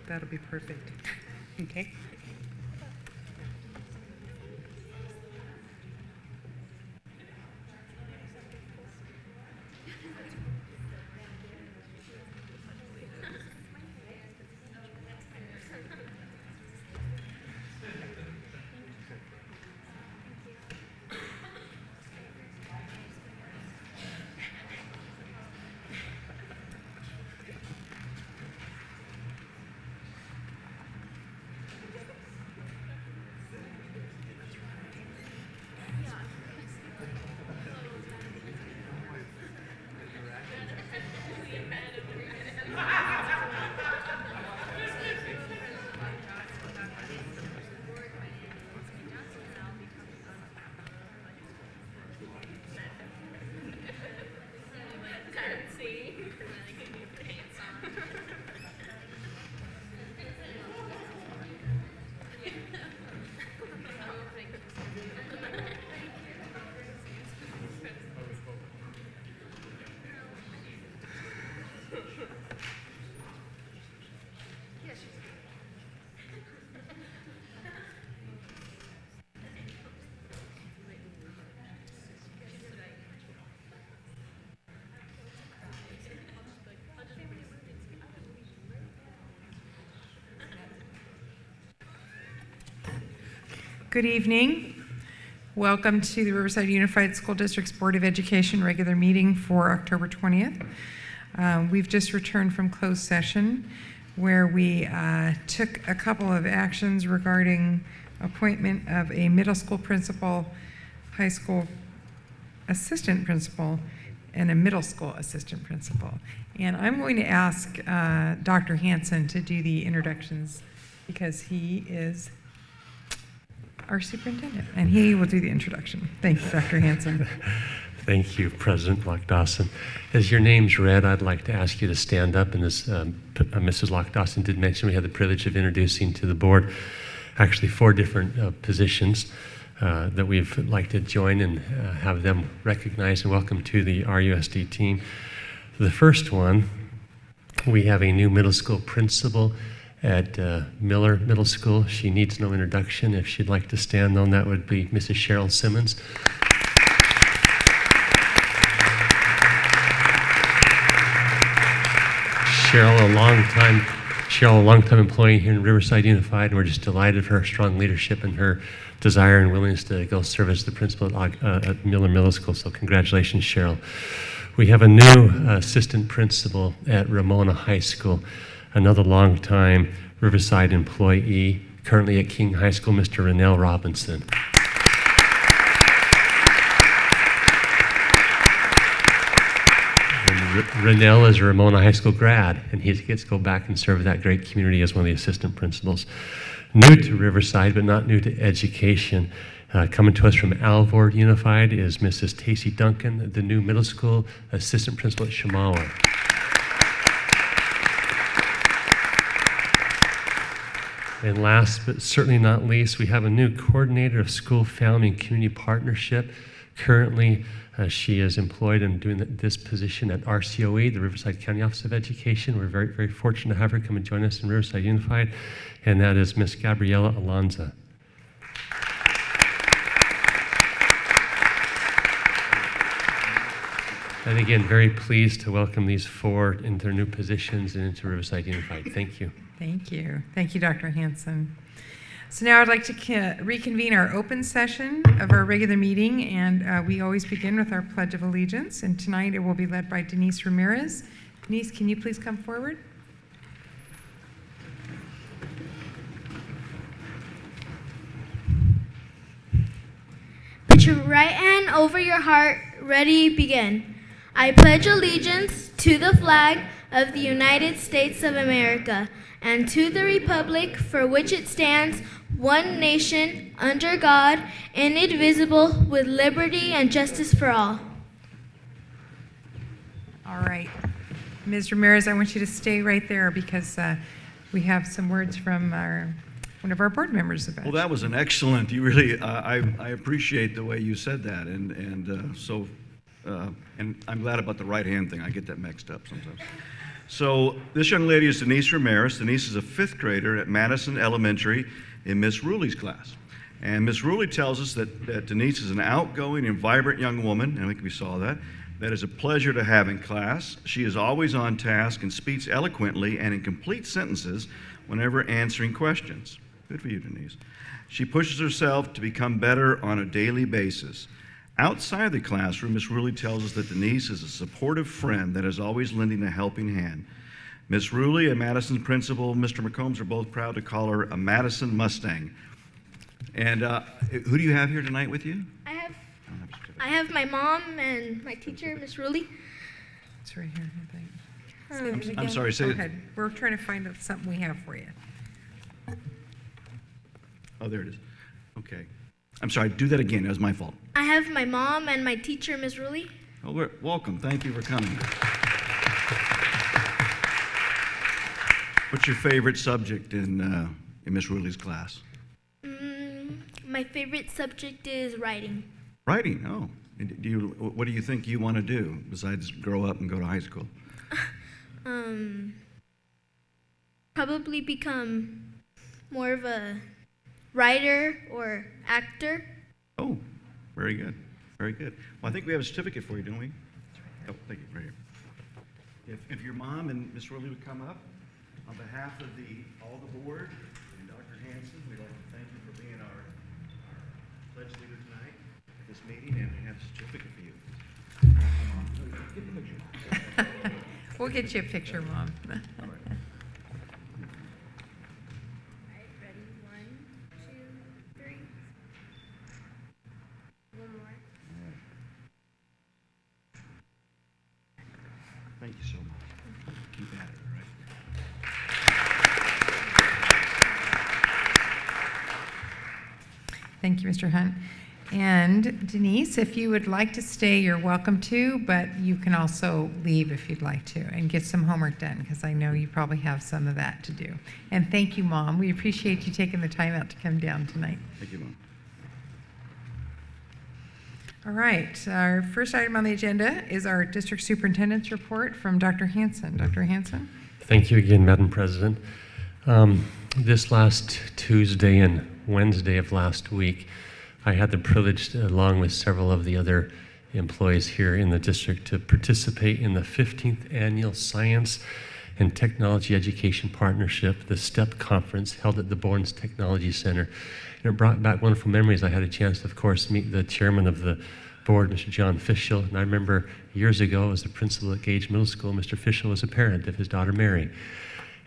That'll be perfect. Okay. Good evening. Welcome to the Riverside Unified School District's Board of Education regular meeting for October 20th. We've just returned from closed session where we took a couple of actions regarding appointment of a middle school principal, high school assistant principal, and a middle school assistant principal. And I'm going to ask Dr. Hanson to do the introductions because he is our superintendent, and he will do the introduction. Thank you, Dr. Hanson. Thank you, President Lock-Dawson. As your name's read, I'd like to ask you to stand up. And as Mrs. Lock-Dawson did mention, we had the privilege of introducing to the board actually 4 different positions that we'd like to join and have them recognized and welcome to the RUSD team. The first one, we have a new middle school principal at Miller Middle School. She needs no introduction. If she'd like to stand on, that would be Mrs. Cheryl Simmons. Cheryl, a long-time employee here in Riverside Unified, and we're just delighted for her strong leadership and her desire and willingness to go serve as the principal at Miller Middle School. So congratulations, Cheryl. We have a new assistant principal at Ramona High School, another long-time Riverside employee, currently at King High School, Mr. Rennell Robinson. Rennell is a Ramona High School grad, and he gets to go back and serve that great community as one of the assistant principals. New to Riverside, but not new to education, coming to us from Alvord Unified is Mrs. Tacey Duncan, the new middle school assistant principal at Chemawa. And last but certainly not least, we have a new coordinator of school founding community partnership, Currently, she is employed and doing this position at RCOE, the Riverside County Office of Education. We're very, very fortunate to have her come and join us in Riverside Unified, and that is Miss Gabriela Alonza. And again, very pleased to welcome these four into their new positions and into Riverside Unified. Thank you. Thank you. Thank you, Dr. Hanson. So now I'd like to reconvene our open session of our regular meeting, and we always begin with our Pledge of Allegiance, and tonight it will be led by Denise Ramirez. Denise, can you please come forward? Put your right hand over your heart. Ready, begin. I pledge allegiance to the flag of the United States of America and to the republic for which it stands, one nation, under God, indivisible, with liberty and justice for all. All right. Ms. Ramirez, I want you to stay right there because we have some words from one of our board members about Well, that was an excellent. You really, I appreciate the way you said that, and I'm glad about the right hand thing. I get that mixed up sometimes. So this young lady is Denise Ramirez. Denise is a 5th grader at Madison Elementary in Miss Ruley's class. And Miss Ruley tells us that Denise is an outgoing and vibrant young woman, and I think we saw that is a pleasure to have in class. She is always on task and speaks eloquently and in complete sentences whenever answering questions. Good for you, Denise. She pushes herself to become better on a daily basis. Outside the classroom, Miss Ruley tells us that Denise is a supportive friend that is always lending a helping hand. Miss Ruley and Madison's principal, Mr. McCombs, are both proud to call her a Madison Mustang. And who do you have here tonight with you? I have my mom and my teacher, Miss Ruley. It's right here, I think. Say it I'm again. sorry, say Go it. ahead. We're trying to find out something we have for you. Oh, there it is. Okay. I'm sorry, do that again. That was my fault. I have my mom and my teacher, Miss Ruley. Oh, welcome. Thank you for coming. What's your favorite subject in Miss Ruley's class? My favorite subject is writing. Writing. Oh, and what do you think you want to do besides grow up and go to high school? Probably become more of a writer or actor. Oh, very good. Very good. Well, I think we have a certificate for you, don't we? Oh, thank you. Right here. If your mom and Miss Ruley would come up, on behalf of all the board and Dr. Hanson, we'd like to thank you for being our pledge leader tonight at this meeting, and we have a certificate for you. Get the picture. We'll get you a picture, Mom. All right. Ready? 1, 2, 3. One more. Thank you so much. Keep at it, all right? Thank you, Mr. Hunt. And Denise, if you would like to stay, you're welcome to, but you can also leave if you'd like to and get some homework done, because I know you probably have some of that to do. And thank you, Mom. We appreciate you taking the time out to come down tonight. Thank you, Mom. All right, our first item on the agenda is our district superintendent's report from Dr. Hanson. Dr. Hanson? Thank you again, Madam President. This last Tuesday and Wednesday of last week, I had the privilege, along with several of the other employees here in the district, to participate in the 15th Annual Science and Technology Education Partnership, the STEP Conference, held at the Bournes Technology Center. And it brought back wonderful memories. I had a chance to, of course, meet the chairman of the board, Mr. John Fischel, and I remember years ago as the principal at Gage Middle School, Mr. Fischel was a parent of his daughter Mary.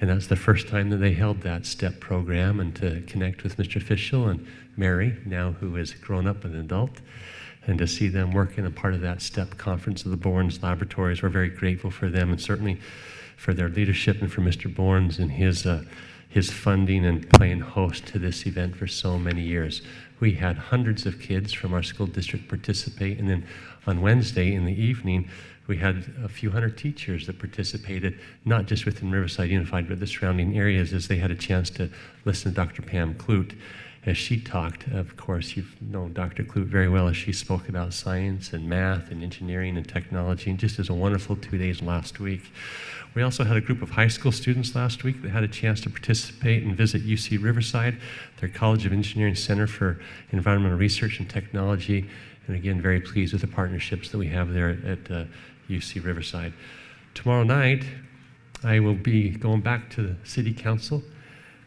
And that was the first time that they held that STEP program, and to connect with Mr. Fischel and Mary, now who is grown up and an adult, and to see them work in a part of that STEP conference of the Bournes Laboratories. We're very grateful for them, and certainly for their leadership, and for Mr. Bournes and his funding and playing host to this event for so many years. We had hundreds of kids from our school district participate, and then on Wednesday in the evening, we had a few hundred teachers that participated, not just within Riverside Unified, but the surrounding areas, as they had a chance to listen to Dr. Pam Clute as she talked. Of course, you've known Dr. Clute very well as she spoke about science and math and engineering and technology, and just as a wonderful 2 days last week. We also had a group of high school students last week that had a chance to participate and visit UC Riverside, their College of Engineering Center for Environmental Research and Technology, and again, very pleased with the partnerships that we have there at UC Riverside. Tomorrow night, I will be going back to the City Council.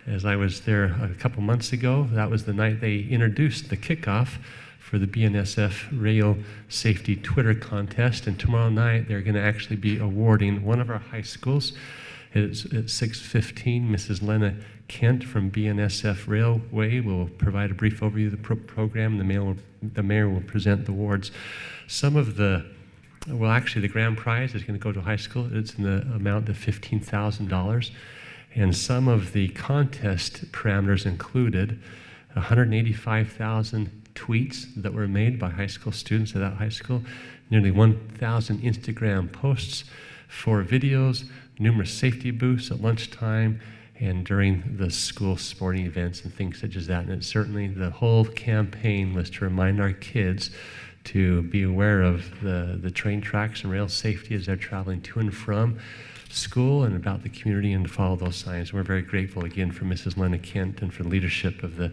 As I was there a couple months ago, that was the night they introduced the kickoff for the BNSF Rail Safety Twitter contest, and tomorrow night they're going to actually be awarding one of our high schools. It's at 6:15. Mrs. Lena Kent from BNSF Railway will provide a brief overview of the program. The mayor will present the awards. Actually, the grand prize is going to go to high school. It's in the amount of $15,000. And some of the contest parameters included 185,000 tweets that were made by high school students at that high school, nearly 1,000 Instagram posts, 4 videos, numerous safety booths at lunchtime and during the school sporting events and things such as that. And certainly the whole campaign was to remind our kids to be aware of the train tracks and rail safety as they're traveling to and from school and about the community, and to follow those signs. We're very grateful again for Mrs. Lena Kent and for the leadership of the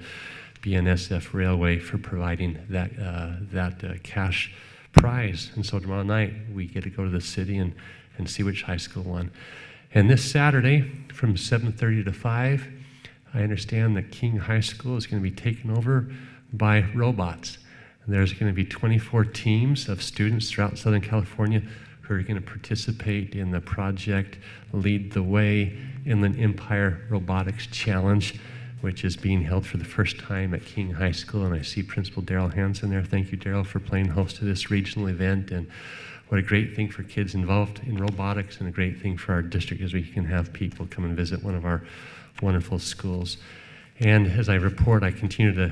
BNSF Railway for providing that cash prize. And so tomorrow night we get to go to the city and see which high school won. And this Saturday from 7:30 to 5, I understand that King High School is going to be taken over by robots. And there's going to be 24 teams of students throughout Southern California who are going to participate in the project Lead the Way Inland Empire Robotics Challenge, which is being held for the first time at King High School. And I see Principal Daryl Hansen there. Thank you, Daryl, for playing host to this regional event. And what a great thing for kids involved in robotics, and a great thing for our district as we can have people come and visit one of our wonderful schools. And as I report, I continue to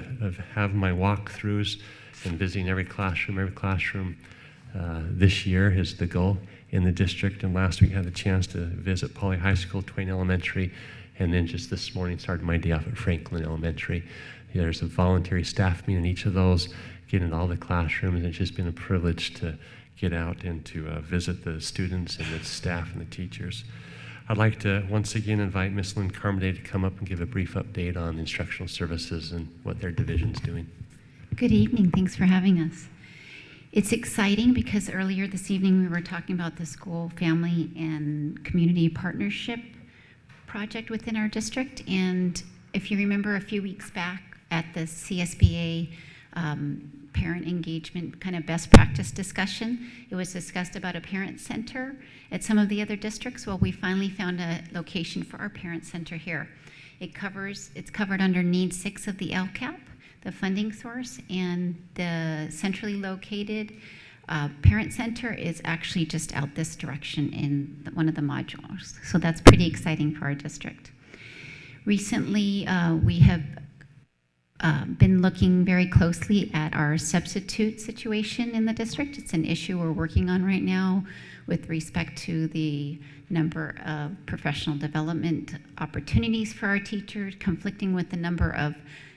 have my walkthroughs and visiting every classroom. This year is the goal in the district. And last week I had the chance to visit Poly High School, Twain Elementary, and then just this morning started my day off at Franklin Elementary. There's a voluntary staff meeting in each of those, getting into all the classrooms, and it's just been a privilege to get out and to visit the students and the staff and the teachers. I'd like to once again invite Ms. Lynn Carmody to come up and give a brief update on instructional services and what their division's doing. Good evening. Thanks for having us. It's exciting because earlier this evening we were talking about the school, family, and community partnership project within our district. And if you remember a few weeks back at the CSBA parent engagement kind of best practice discussion, it was discussed about a parent center at some of the other districts. Well, we finally found a location for our parent center here. It's covered under Need 6 of the LCAP, the funding source, and the centrally located parent center is actually just out this direction in one of the modules. So that's pretty exciting for our district. Recently, we have been looking very closely at our substitute situation in the district. It's an issue we're working on right now with respect to the number of professional development opportunities for our teachers, conflicting with the number of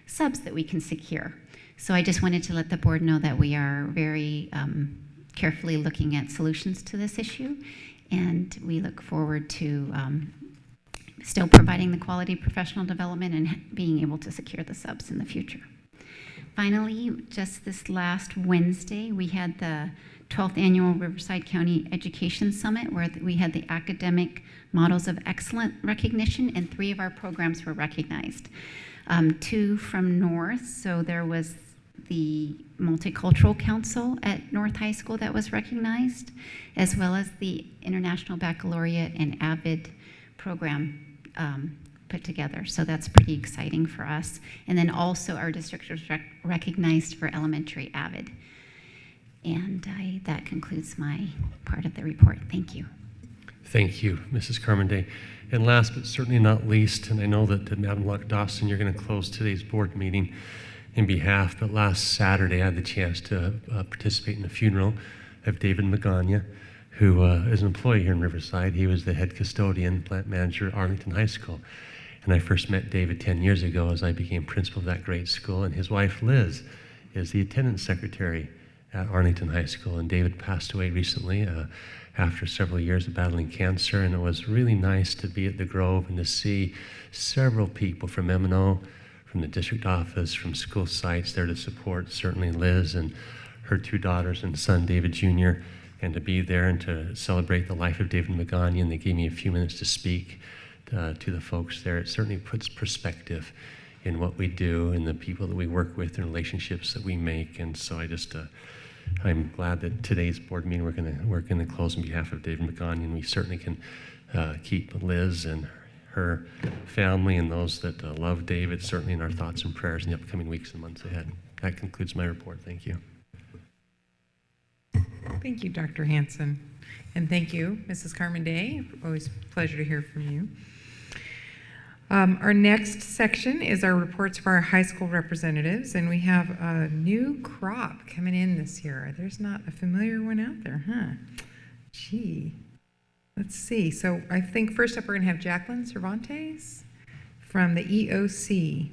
subs that we can secure. So I just wanted to let the board know that we are very carefully looking at solutions to this issue, and we look forward to still providing the quality professional development and being able to secure the subs in the future. Finally, just this last Wednesday, we had the 12th Annual Riverside County Education Summit, where we had the Academic Models of Excellence recognition, and 3 of our programs were recognized. 2 from North, so there was the Multicultural Council at North High School that was recognized, as well as the International Baccalaureate and AVID program put together. So that's pretty exciting for us. And then also our district was recognized for elementary AVID. And that concludes my part of the report. Thank you. Thank you, Mrs. Carmody. And last but certainly not least, and I know that Madam Luck Dawson, you're going to close today's board meeting in behalf, but last Saturday I had the chance to participate in the funeral of David Magana, who is an employee here in Riverside. He was the head custodian, plant manager at Arlington High School. And I first met David 10 years ago as I became principal of that great school, and his wife, Liz, is the attendance secretary at Arlington High School. And David passed away recently after several years of battling cancer, and it was really nice to be at the Grove and to see several people from M&O, from the district office, from school sites there to support certainly Liz and her 2 daughters and son, David Jr., and to be there and to celebrate the life of David Magani. And they gave me a few minutes to speak to the folks there. It certainly puts perspective in what we do and the people that we work with and relationships that we make. And so I'm glad that today's board meeting we're going to close on behalf of David Magani, and we certainly can keep Liz and her family and those that love David certainly in our thoughts and prayers in the upcoming weeks and months ahead. That concludes my report. Thank you. Thank you, Dr. Hanson. And thank you, Mrs. Carmen Day. Always a pleasure to hear from you. Our next section is our reports for our high school representatives, and we have a new crop coming in this year. There's not a familiar one out there, huh? Gee. Let's see. So I think first up we're going to have Jacqueline Cervantes from the EOC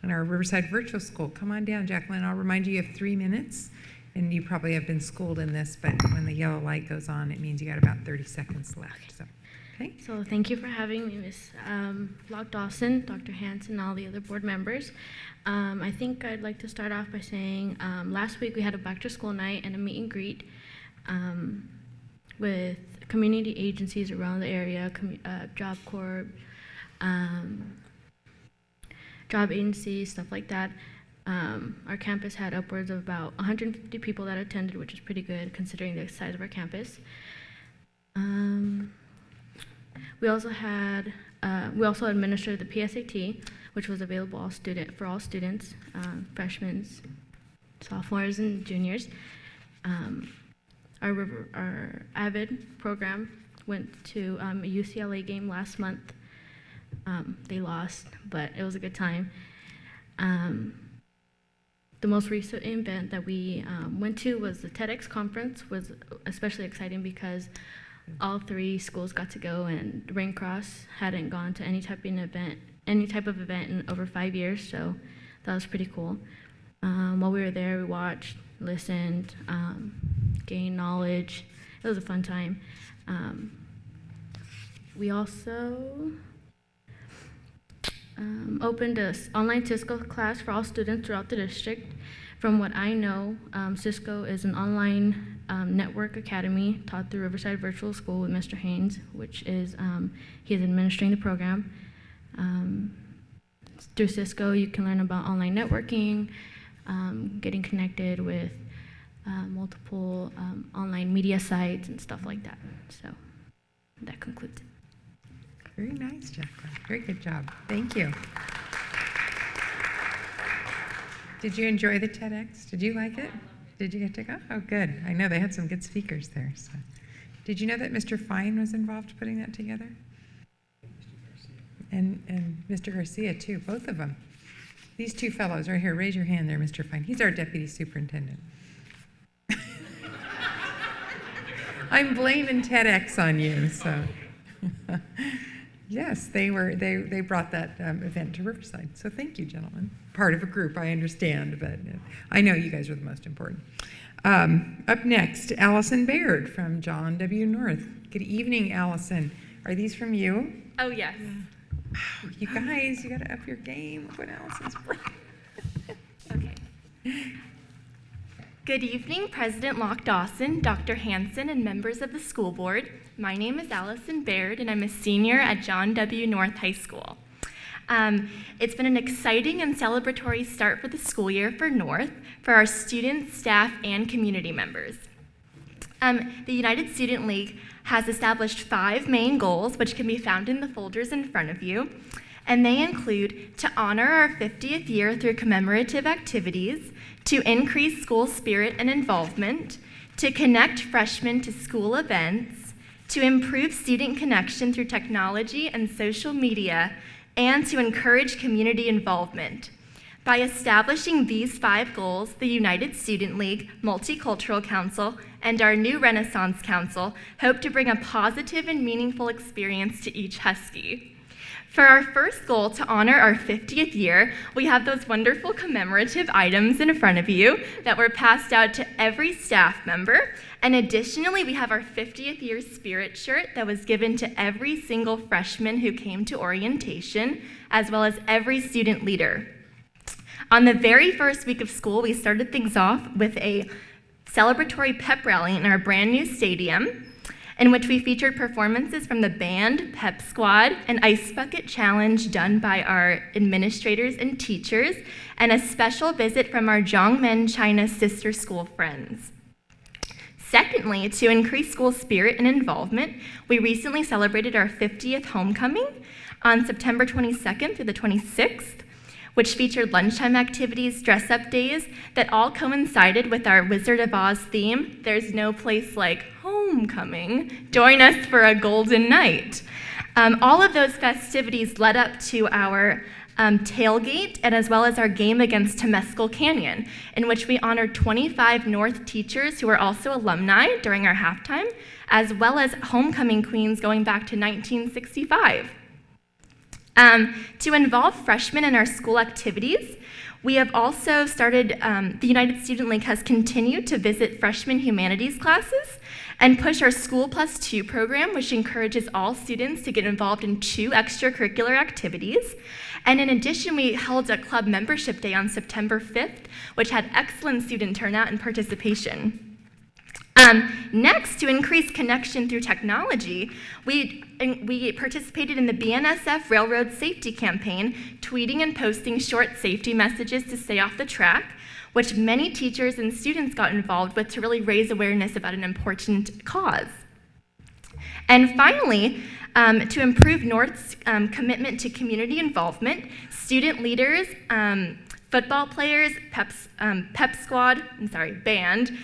in our Riverside Virtual School. Come on down, Jacqueline. I'll remind you have 3 minutes, and you probably have been schooled in this, but when the yellow light goes on, it means you got about 30 seconds left. So. Okay. So thank you for having me, Ms. Locke Dawson, Dr. Hanson, and all the other board members. I think I'd like to start off by saying last week we had a back-to-school night and a meet and greet with community agencies around the area, Job Corps, job agencies, stuff like that. Our campus had upwards of about 150 people that attended, which is pretty good considering the size of our campus. We also administered the PSAT, which was available for all students, freshmen, sophomores, and juniors. Our AVID program went to a UCLA game last month. They lost, but it was a good time. The most recent event that we went to was the TEDx conference. Was especially exciting because all 3 schools got to go, and Raincross hadn't gone to any type of event in over 5 years, so that was pretty cool. While we were there, we watched, listened, gained knowledge. It was a fun time. We also opened an online Cisco class for all students throughout the district. From what I know, Cisco is an online network academy taught through Riverside Virtual School with Mr. Haynes, which is, he is administering the program. Through Cisco, you can learn about online networking, getting connected with multiple online media sites and stuff like that. So that concludes it. Very nice, Jacqueline. Very good job. Thank you. Did you enjoy the TEDx? Did you like it? Did you get to go? Oh, good. I know they had some good speakers there. So, did you know that Mr. Fine was involved putting that together? And Mr. Garcia, too, both of them. These 2 fellows right here, raise your hand there, Mr. Fine. He's our deputy superintendent. I'm blaming TEDx on you, so. Yes, they brought that event to Riverside. So thank you, gentlemen. Part of a group, I understand, but I know you guys are the most important. Up next, Allison Baird from John W. North. Good evening, Allison. Are these from you? Oh, yes. Wow, you guys, you got to up your game. Look what Allison's bringing. Okay. Good evening, President Locke Dawson, Dr. Hanson, and members of the school board. My name is Allison Baird, and I'm a senior at John W. North High School. It's been an exciting and celebratory start for the school year for North, for our students, staff, and community members. The United Student League has established 5 main goals, which can be found in the folders in front of you, and they include to honor our 50th year through commemorative activities, to increase school spirit and involvement, to connect freshmen to school events, to improve student connection through technology and social media, and to encourage community involvement. By establishing these 5 goals, the United Student League, Multicultural Council, and our new Renaissance Council hope to bring a positive and meaningful experience to each Husky. For our first goal to honor our 50th year, we have those wonderful commemorative items in front of you that were passed out to every staff member. And additionally, we have our 50th year spirit shirt that was given to every single freshman who came to orientation, as well as every student leader. On the very first week of school, we started things off with a celebratory pep rally in our brand new stadium, in which we featured performances from the band, pep squad, an ice bucket challenge done by our administrators and teachers, and a special visit from our Zhongmen, China sister school friends. Secondly, to increase school spirit and involvement, we recently celebrated our 50th homecoming on September 22nd through the 26th, which featured lunchtime activities, dress-up days that all coincided with our Wizard of Oz theme, "There's no place like homecoming. Join us for a golden night." All of those festivities led up to our tailgate, and as well as our game against Temescal Canyon, in which we honored 25 North teachers who are also alumni during our halftime, as well as homecoming queens going back to 1965. To involve freshmen in our school activities, we have also started, the United Student League has continued to visit freshman humanities classes and push our School Plus 2 program, which encourages all students to get involved in 2 extracurricular activities. And in addition, we held a club membership day on September 5th, which had excellent student turnout and participation. Next, to increase connection through technology, we participated in the BNSF Railroad Safety Campaign, tweeting and posting short safety messages to stay off the track, which many teachers and students got involved with to really raise awareness about an important cause. And finally, to improve North's commitment to community involvement, student leaders, football players, band,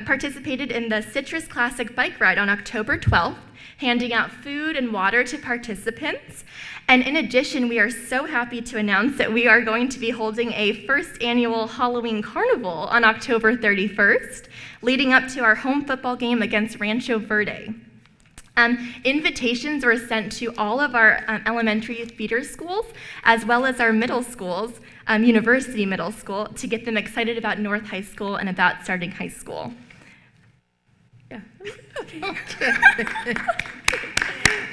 participated in the Citrus Classic bike ride on October 12th, handing out food and water to participants. And in addition, we are so happy to announce that we are going to be holding a first annual Halloween Carnival on October 31st, leading up to our home football game against Rancho Verde. Invitations were sent to all of our elementary feeder schools, as well as our middle schools, University Middle School, to get them excited about North High School and about starting high school. Yeah. Okay.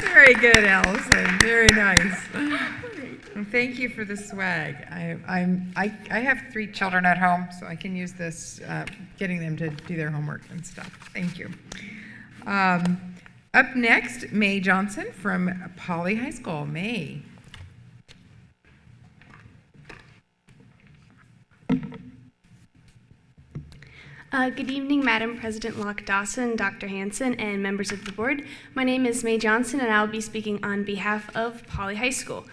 Very good, Allison. Very nice. Well, thank you for the swag. I have 3 children at home, so I can use this, getting them to do their homework and stuff. Thank you. Up next, May Johnson from Poly High School. May. Good evening, Madam President Locke Dawson, Dr. Hanson, and members of the board. My name is May Johnson, and I'll be speaking on behalf of Poly High School.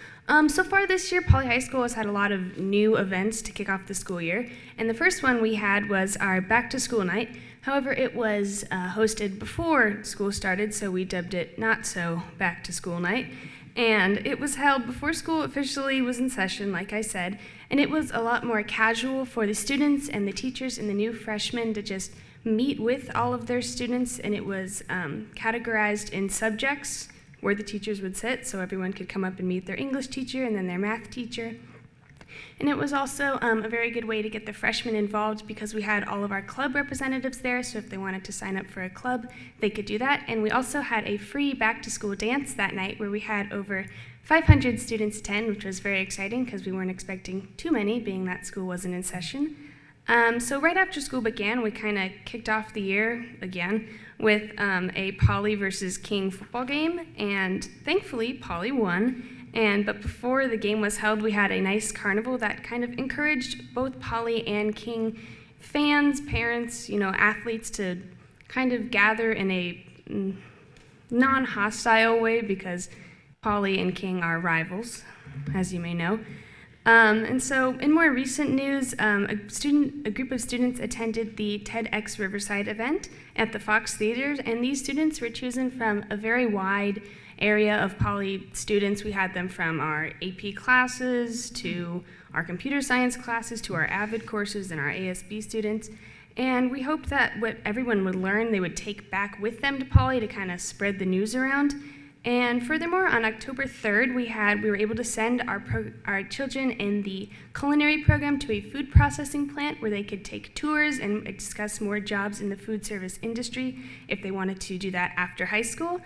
So far this year, Poly High School has had a lot of new events to kick off the school year, and the first one we had was our Back to School Night. However, it was hosted before school started, so we dubbed it Not So Back to School Night. And it was held before school officially was in session, like I said, and it was a lot more casual for the students and the teachers and the new freshmen to just meet with all of their students, and it was categorized in subjects where the teachers would sit, so everyone could come up and meet their English teacher and then their math teacher. And it was also a very good way to get the freshmen involved because we had all of our club representatives there, so if they wanted to sign up for a club, they could do that. And we also had a free back-to-school dance that night where we had over 500 students attend, which was very exciting because we weren't expecting too many, being that school wasn't in session. So right after school began, we kind of kicked off the year again with a Poly versus King football game, and thankfully, Poly won. But before the game was held, we had a nice carnival that kind of encouraged both Poly and King fans, parents, athletes to kind of gather in a non-hostile way because Poly and King are rivals, as you may know. And so in more recent news, a group of students attended the TEDx Riverside event at the Fox Theater, and these students were chosen from a very wide area of Poly students. We had them from our AP classes to our computer science classes to our AVID courses and our ASB students. And we hoped that what everyone would learn, they would take back with them to Poly to kind of spread the news around. And furthermore, on October 3rd, we were able to send our children in the culinary program to a food processing plant where they could take tours and discuss more jobs in the food service industry if they wanted to do that after high school.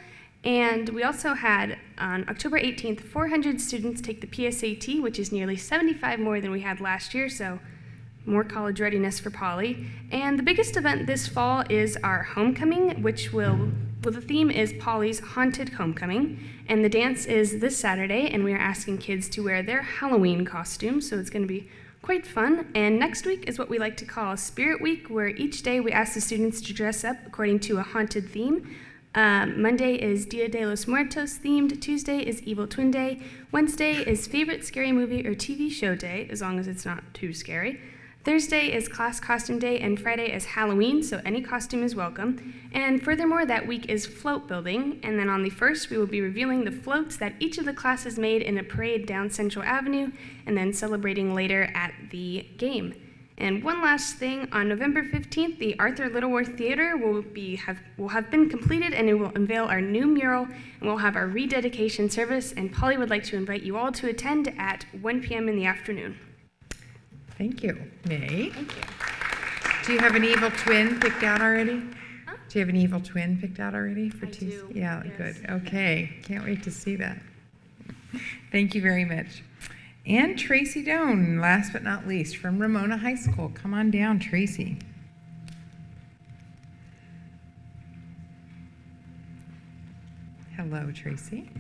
And we also had, on October 18th, 400 students take the PSAT, which is nearly 75 more than we had last year, so more college readiness for Poly. And the biggest event this fall is our homecoming, the theme is Poly's Haunted Homecoming. And the dance is this Saturday, and we are asking kids to wear their Halloween costumes, so it's going to be quite fun. And next week is what we like to call Spirit Week, where each day we ask the students to dress up according to a haunted theme. Monday is Dia de los Muertos themed, Tuesday is Evil Twin Day, Wednesday is Favorite Scary Movie or TV Show Day, as long as it's not too scary. Thursday is Class Costume Day, and Friday is Halloween, so any costume is welcome. And furthermore, that week is float building, and then on the 1st, we will be revealing the floats that each of the classes made in a parade down Central Avenue, and then celebrating later at the game. And one last thing, on November 15th, the Arthur Littleworth Theater will have been completed, and it will unveil our new mural, and we'll have our rededication service, and Poly would like to invite you all to attend at 1 p.m. in the afternoon. Thank you. May? Thank you. Do you have an evil twin picked out already? Huh? Do you have an evil twin picked out already for Tuesday? do, Yeah, yes. Good. Okay. Can't wait to see that. Thank you very much. And Tracy Doan, last but not least, from Ramona High School. Come on down, Tracy. Hello, Tracy.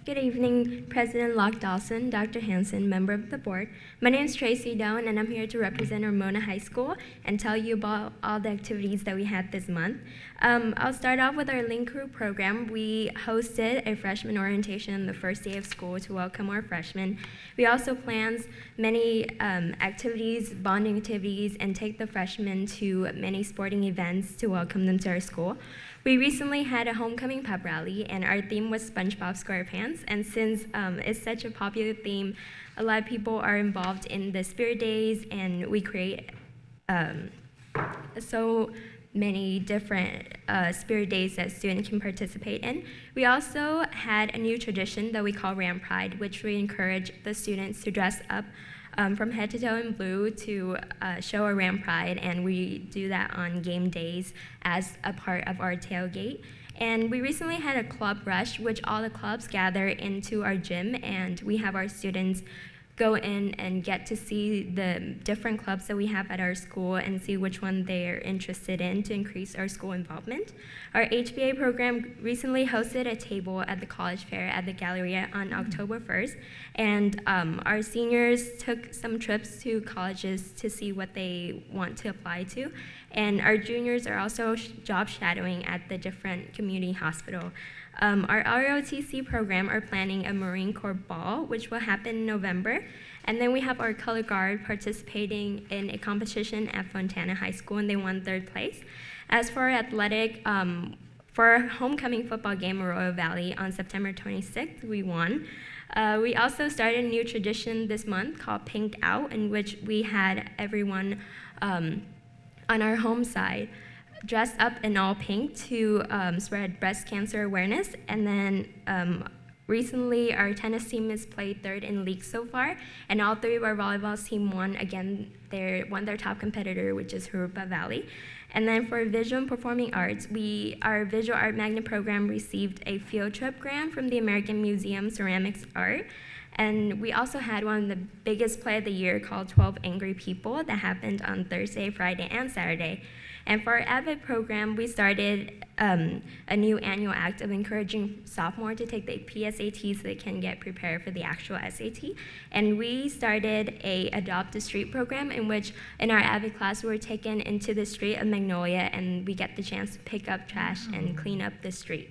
Good evening, President Locke Dawson, Dr. Hanson, member of the board. My name is Tracy Doan, and I'm here to represent Ramona High School and tell you about all the activities that we had this month. I'll start off with our Link Crew program. We hosted a freshman orientation on the first day of school to welcome our freshmen. We also planned many activities, bonding activities, and take the freshmen to many sporting events to welcome them to our school. We recently had a homecoming pep rally, and our theme was SpongeBob SquarePants. And since it's such a popular theme, a lot of people are involved in the Spirit Days, and we create so many different Spirit Days that students can participate in. We also had a new tradition that we call Ram Pride, which we encourage the students to dress up from head to toe in blue to show our Ram Pride, and we do that on game days as a part of our tailgate. And we recently had a club rush, which all the clubs gather into our gym, and we have our students go in and get to see the different clubs that we have at our school and see which one they're interested in to increase our school involvement. Our HBA program recently hosted a table at the college fair at the Galleria on October 1st, and our seniors took some trips to colleges to see what they want to apply to, and our juniors are also job shadowing at the different community hospital. Our ROTC program are planning a Marine Corps ball, which will happen in November. And then we have our color guard participating in a competition at Fontana High School, and they won 3rd place. As for our athletic, for our homecoming football game in Arroyo Valley on September 26th, we won. We also started a new tradition this month called Pink Out, in which we had everyone on our home side dressed up in all pink to spread breast cancer awareness. And then recently, our tennis team has played 3rd in league so far, and all 3 of our volleyball team won their top competitor, which is Jurupa Valley. And then for visual and performing arts, our visual art magnet program received a field trip grant from the American Museum Ceramics Art. And we also had one of the biggest play of the year called 12 Angry People that happened on Thursday, Friday, and Saturday. And for our AVID program, we started a new annual act of encouraging sophomores to take the PSAT so they can get prepared for the actual SAT. And we started a Adopt a Street program in which in our AVID class we're taken into the street of Magnolia, and we get the chance to pick up trash and clean up the street.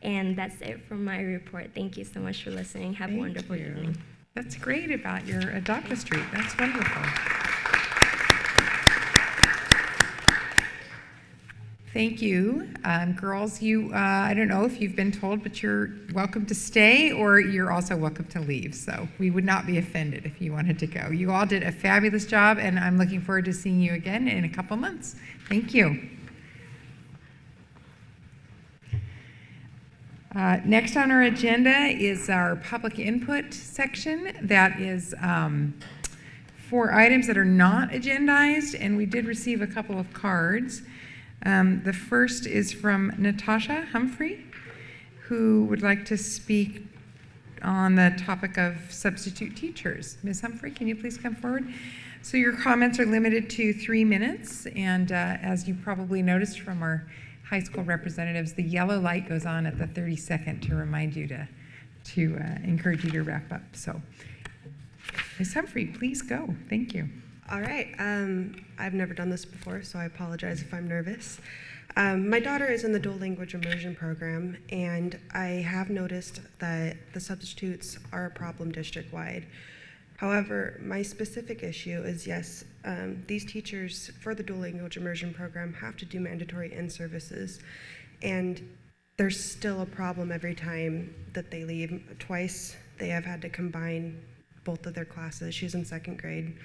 And that's it for my report. Thank you so much for listening. Have a wonderful evening. That's great about your Adopt a Street. That's wonderful. Thank you. Girls, I don't know if you've been told, but you're welcome to stay, or you're also welcome to leave. So we would not be offended if you wanted to go. You all did a fabulous job, and I'm looking forward to seeing you again in a couple months. Thank you. Next on our agenda is our public input section. That is for items that are not agendized, and we did receive a couple of cards. The first is from Natasha Humphrey, who would like to speak on the topic of substitute teachers. Ms. Humphrey, can you please come forward? So your comments are limited to 3 minutes, and as you probably noticed from our high school representatives, the yellow light goes on at the 32nd to remind you to encourage you to wrap up. So, Ms. Humphrey, please go. Thank you. All right. I've never done this before, so I apologize if I'm nervous. My daughter is in the dual language immersion program, and I have noticed that the substitutes are a problem district-wide. However, my specific issue is, yes, these teachers for the dual language immersion program have to do mandatory in-services, and there's still a problem every time that they leave. Twice they have had to combine both of their classes. She's in 2nd grade,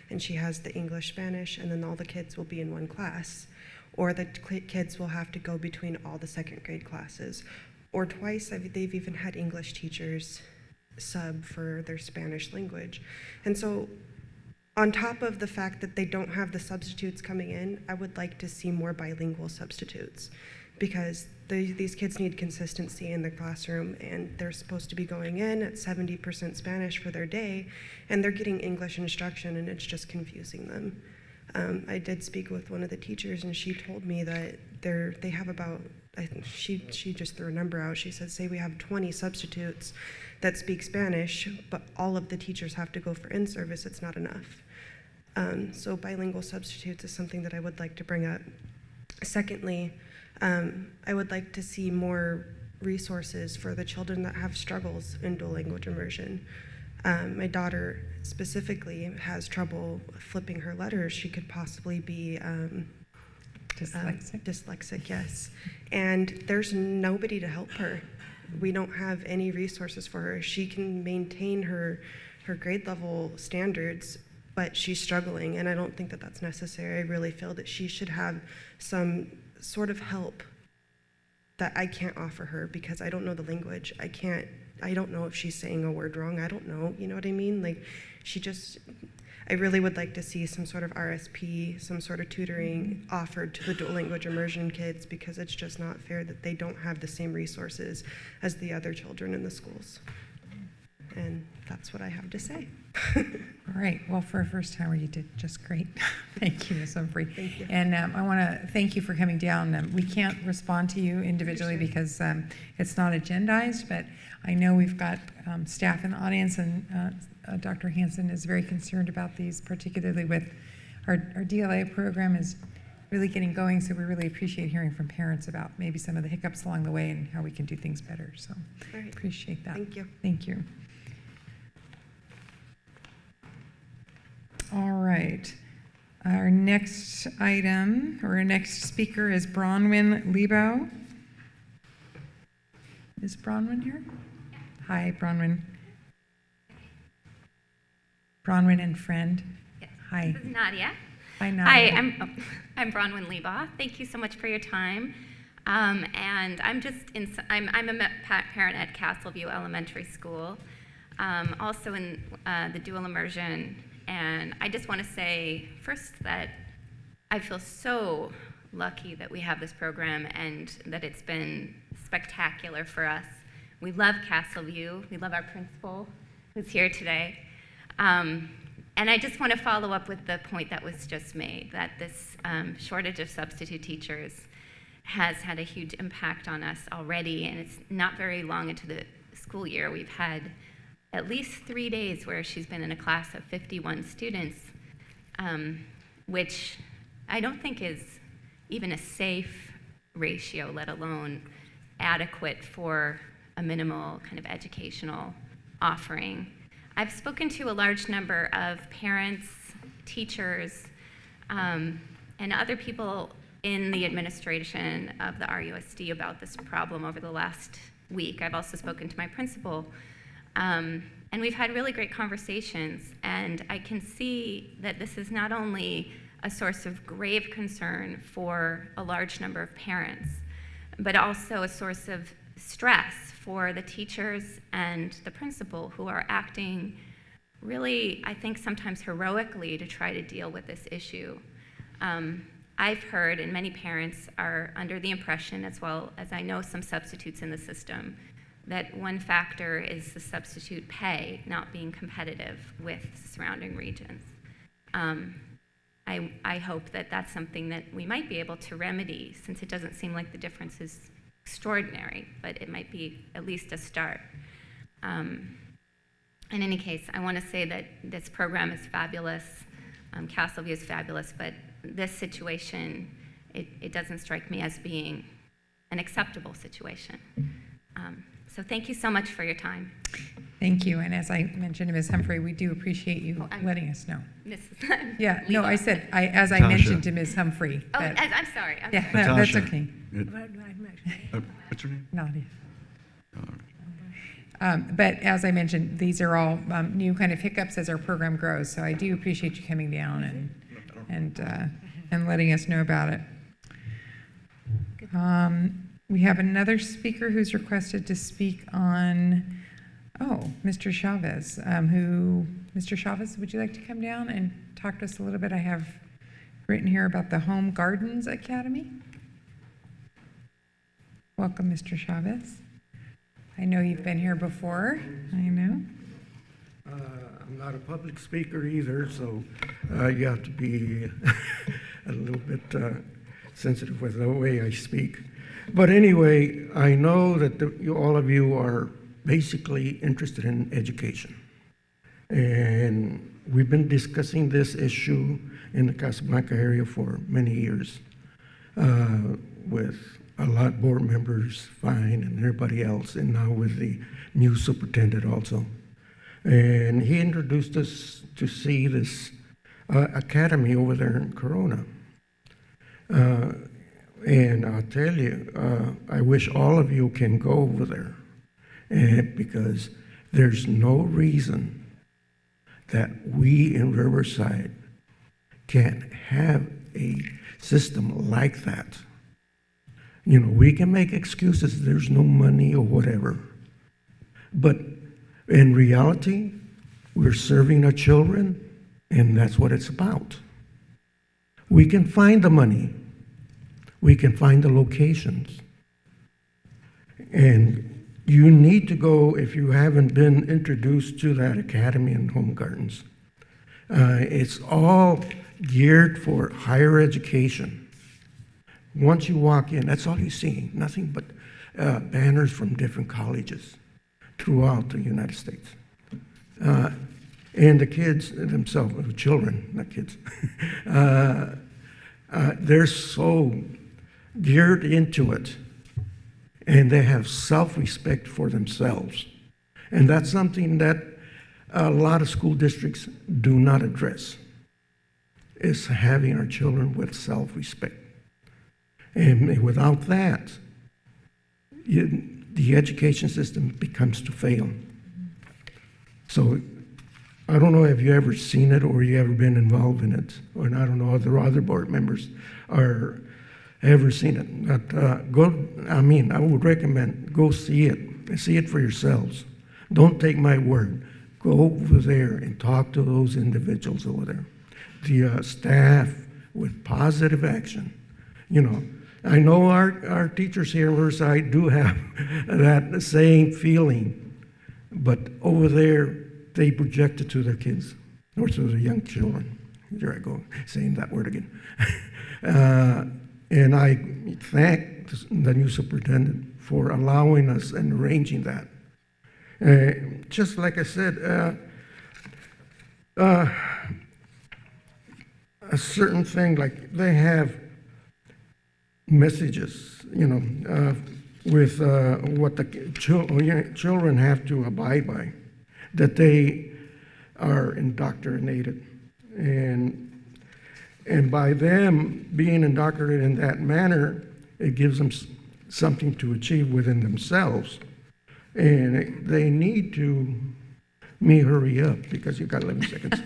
and she has the English, Spanish, and then all the kids will be in one class. Or the kids will have to go between all the 2nd grade classes. Or twice they've even had English teachers sub for their Spanish language. And so on top of the fact that they don't have the substitutes coming in, I would like to see more bilingual substitutes, because these kids need consistency in the classroom, and they're supposed to be going in at 70% Spanish for their day, and they're getting English instruction, and it's just confusing them. I did speak with one of the teachers, and she told me that they have about, she just threw a number out. She said, say we have 20 substitutes that speak Spanish, but all of the teachers have to go for in-service. It's not enough. So bilingual substitutes is something that I would like to bring up. Secondly, I would like to see more resources for the children that have struggles in dual language immersion. My daughter specifically has trouble flipping her letters. She could possibly be dyslexic, yes. And there's nobody to help her. We don't have any resources for her. She can maintain her grade level standards, but she's struggling, and I don't think that that's necessary. I really feel that she should have some sort of help that I can't offer her, because I don't know the language. I don't know if she's saying a word wrong. I don't know, you know what I mean? Like, I really would like to see some sort of RSP, some sort of tutoring offered to the dual language immersion kids, because it's just not fair that they don't have the same resources as the other children in the schools. And that's what I have to say. All right. Well, for a first timer, you did just great. Thank you, Ms. Humphrey. Thank you. And I want to thank you for coming down. We can't respond to you individually because it's not agendized, but I know we've got staff in the audience, and Dr. Hansen is very concerned about these, particularly with our DLA program is really getting going, so we really appreciate hearing from parents about maybe some of the hiccups along the way and how we can do things better. So All right. appreciate that. Thank you. Thank you. All right. Our next item, or our next speaker, is Bronwyn Lebo. Is Bronwyn here? Hi, Bronwyn. Bronwyn and friend. Yes. Hi. This is Nadia. Hi, Nadia. Hi, I'm Bronwyn Leba. Thank you so much for your time. And I'm a parent at Castleview Elementary School, also in the dual immersion. And I just want to say first that I feel so lucky that we have this program and that it's been spectacular for us. We love Castleview. We love our principal who's here today. And I just want to follow up with the point that was just made, that this shortage of substitute teachers has had a huge impact on us already, and it's not very long into the school year. We've had at least 3 days where she's been in a class of 51 students, which I don't think is even a safe ratio, let alone adequate for a minimal kind of educational offering. I've spoken to a large number of parents, teachers, and other people in the administration of the RUSD about this problem over the last week. I've also spoken to my principal. And we've had really great conversations, and I can see that this is not only a source of grave concern for a large number of parents, but also a source of stress for the teachers and the principal who are acting really, I think, sometimes heroically to try to deal with this issue. I've heard, and many parents are under the impression, as well as I know some substitutes in the system, that one factor is the substitute pay not being competitive with surrounding regions. I hope that that's something that we might be able to remedy, since it doesn't seem like the difference is extraordinary, but it might be at least a start. In any case, I want to say that this program is fabulous. Castleview is fabulous, but this situation, it doesn't strike me as being an acceptable situation. So thank you so much for your time. Thank you. And as I mentioned to Ms. Humphrey, we do appreciate you letting us know. Mrs. Yeah, no, I said, as I Natasha. mentioned to Ms. Humphrey. Oh, that- I'm sorry. I'm Yeah, sorry. that's Natasha. okay. What's her name? Nadia. All right. But as I mentioned, these are all new kind of hiccups as our program grows. So I do appreciate you coming down and letting us know about it. We have another speaker who's requested to speak on, Mr. Chavez, Mr. Chavez, would you like to come down and talk to us a little bit? I have written here about the Home Gardens Academy. Welcome, Mr. Chavez. I know you've been here before. I know. I'm not a public speaker either, so you have to be a little bit sensitive with the way I speak. But anyway, I know that all of you are basically interested in education. And we've been discussing this issue in the Casablanca area for many years with a lot of board members, Fine, and everybody else, and now with the new superintendent also. And he introduced us to see this academy over there in Corona. And I'll tell you, I wish all of you can go over there, because there's no reason that we in Riverside can't have a system like that. You know, we can make excuses, there's no money or whatever. But in reality, we're serving our children, and that's what it's about. We can find the money. We can find the locations. And you need to go, if you haven't been introduced to that academy in Home Gardens. It's all geared for higher education. Once you walk in, that's all you see, nothing but banners from different colleges throughout the United States. And the kids themselves, the children, not kids, they're so geared into it, and they have self-respect for themselves. And that's something that a lot of school districts do not address, is having our children with self-respect. And without that, the education system becomes to fail. So I don't know if you ever seen it or you ever been involved in it, or I don't know if the other board members are ever seen it. But I would recommend go see it and see it for yourselves. Don't take my word. Go over there and talk to those individuals over there. The staff with positive action. You know, I know our teachers here in Riverside do have that same feeling, but over there, they project it to their kids, or to the young children. There I go, saying that word again. And I thank the new superintendent for allowing us and arranging that. Just like I said, a certain thing, like they have messages, you know, with what the children have to abide by, that they are indoctrinated. And by them being indoctrinated in that manner, it gives them something to achieve within themselves. And they need to hurry up, because you've got 11 seconds.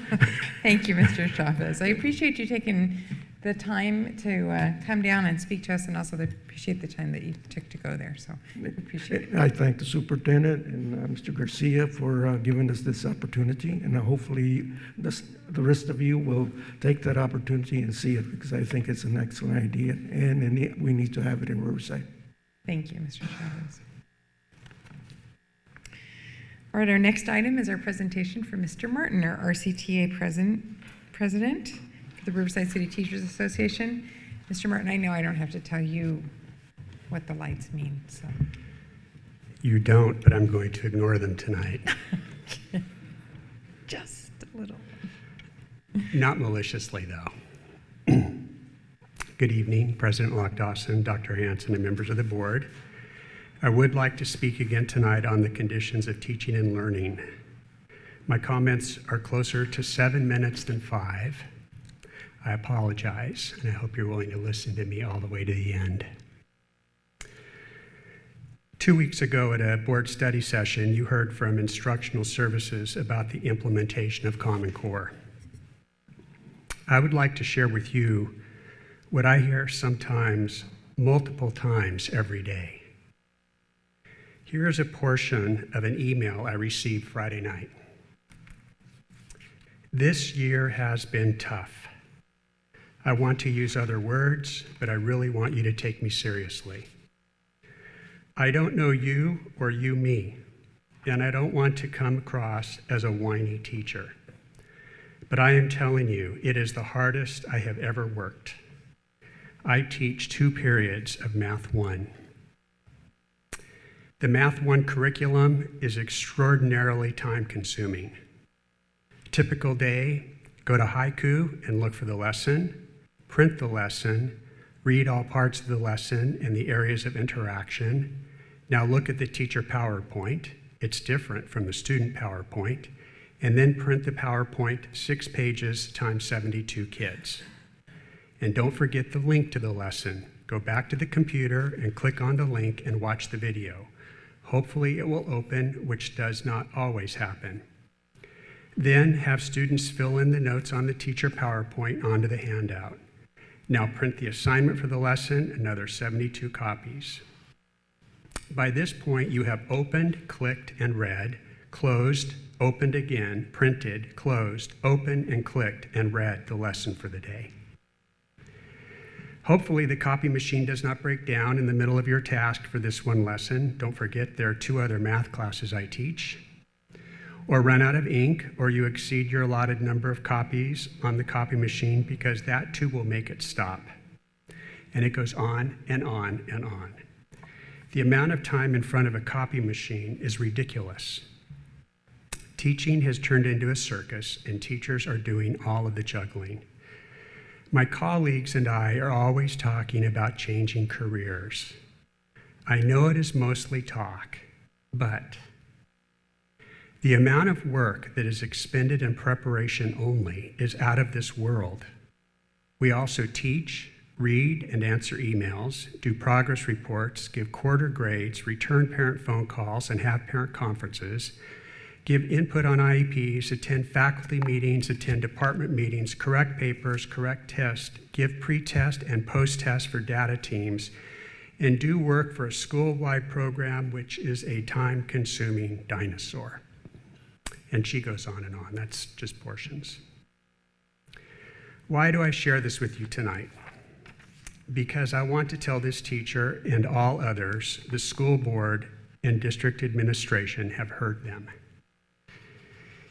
Thank you, Mr. Chavez. I appreciate you taking the time to come down and speak to us, and also appreciate the time that you took to go there. So we appreciate it. I thank the superintendent and Mr. Garcia for giving us this opportunity, and hopefully the rest of you will take that opportunity and see it, because I think it's an excellent idea, and we need to have it in Riverside. Thank you, Mr. Chavez. All right, our next item is our presentation for Mr. Martin, our RCTA president for the Riverside City Teachers Association. Mr. Martin, I know I don't have to tell you what the lights mean, so. You don't, but I'm going to ignore them tonight. Just a little. Not maliciously, though. Good evening, President Locke Dawson, Dr. Hanson, and members of the board. I would like to speak again tonight on the conditions of teaching and learning. My comments are closer to 7 minutes than 5. I apologize, and I hope you're willing to listen to me all the way to the end. 2 weeks ago at a board study session, you heard from Instructional Services about the implementation of Common Core. I would like to share with you what I hear sometimes, multiple times every day. Here is a portion of an email I received Friday night. This year has been tough. I want to use other words, but I really want you to take me seriously. I don't know you or you me, and I don't want to come across as a whiny teacher. But I am telling you, it is the hardest I have ever worked. I teach 2 periods of Math 1. The Math 1 curriculum is extraordinarily time-consuming. Typical day, go to Haiku and look for the lesson, print the lesson, read all parts of the lesson and the areas of interaction. Now look at the teacher PowerPoint. It's different from the student PowerPoint. And then print the PowerPoint 6 pages times 72 kids. And don't forget the link to the lesson. Go back to the computer and click on the link and watch the video. Hopefully it will open, which does not always happen. Then have students fill in the notes on the teacher PowerPoint onto the handout. Now print the assignment for the lesson, another 72 copies. By this point, you have opened, clicked, and read, closed, opened again, printed, closed, opened, and clicked, and read the lesson for the day. Hopefully the copy machine does not break down in the middle of your task for this one lesson. Don't forget there are 2 other math classes I teach. Or run out of ink, or you exceed your allotted number of copies on the copy machine, because that too will make it stop. And it goes on and on and on. The amount of time in front of a copy machine is ridiculous. Teaching has turned into a circus, and teachers are doing all of the juggling. My colleagues and I are always talking about changing careers. I know it is mostly talk, but the amount of work that is expended in preparation only is out of this world. We also teach, read and answer emails, do progress reports, give quarter grades, return parent phone calls, and have parent conferences, give input on IEPs, attend faculty meetings, attend department meetings, correct papers, correct tests, give pre-test and post-test for data teams, and do work for a school-wide program, which is a time-consuming dinosaur. And she goes on and on. That's just portions. Why do I share this with you tonight? Because I want to tell this teacher and all others, the school board and district administration have heard them.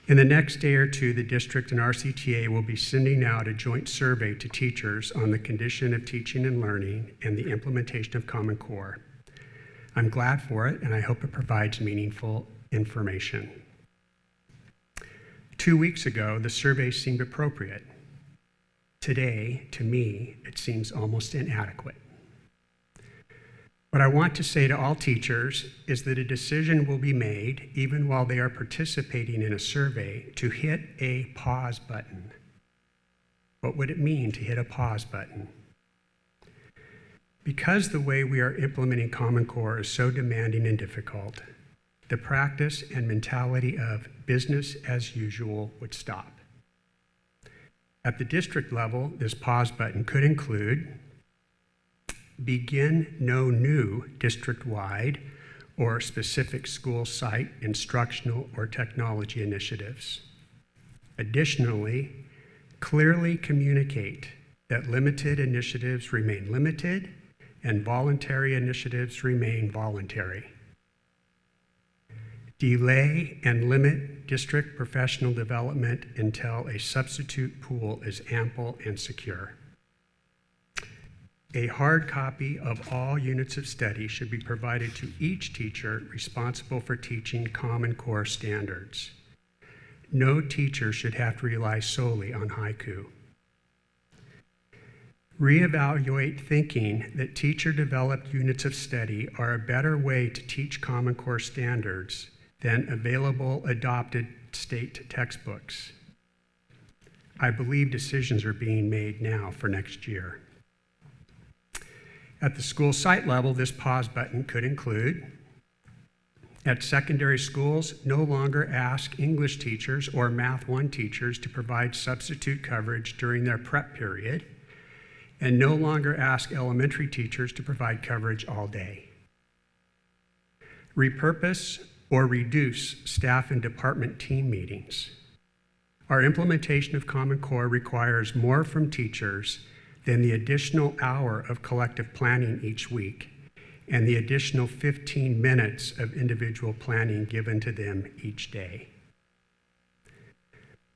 In the next day or two, the district and RCTA will be sending out a joint survey to teachers on the condition of teaching and learning and the implementation of Common Core. I'm glad for it, and I hope it provides meaningful information. 2 weeks ago, the survey seemed appropriate. Today, to me, it seems almost inadequate. What I want to say to all teachers is that a decision will be made, even while they are participating in a survey, to hit a pause button. What would it mean to hit a pause button? Because the way we are implementing Common Core is so demanding and difficult, the practice and mentality of business as usual would stop. At the district level, this pause button could include begin no new district-wide or specific school site instructional or technology initiatives. Additionally, clearly communicate that limited initiatives remain limited and voluntary initiatives remain voluntary. Delay and limit district professional development until a substitute pool is ample and secure. A hard copy of all units of study should be provided to each teacher responsible for teaching Common Core standards. No teacher should have to rely solely on haiku. Reevaluate thinking that teacher-developed units of study are a better way to teach Common Core standards than available adopted state textbooks. I believe decisions are being made now for next year. At the school site level, this pause button could include, at secondary schools, no longer ask English teachers or Math 1 teachers to provide substitute coverage during their prep period, and no longer ask elementary teachers to provide coverage all day. Repurpose or reduce staff and department team meetings. Our implementation of Common Core requires more from teachers than the additional hour of collective planning each week and the additional 15 minutes of individual planning given to them each day.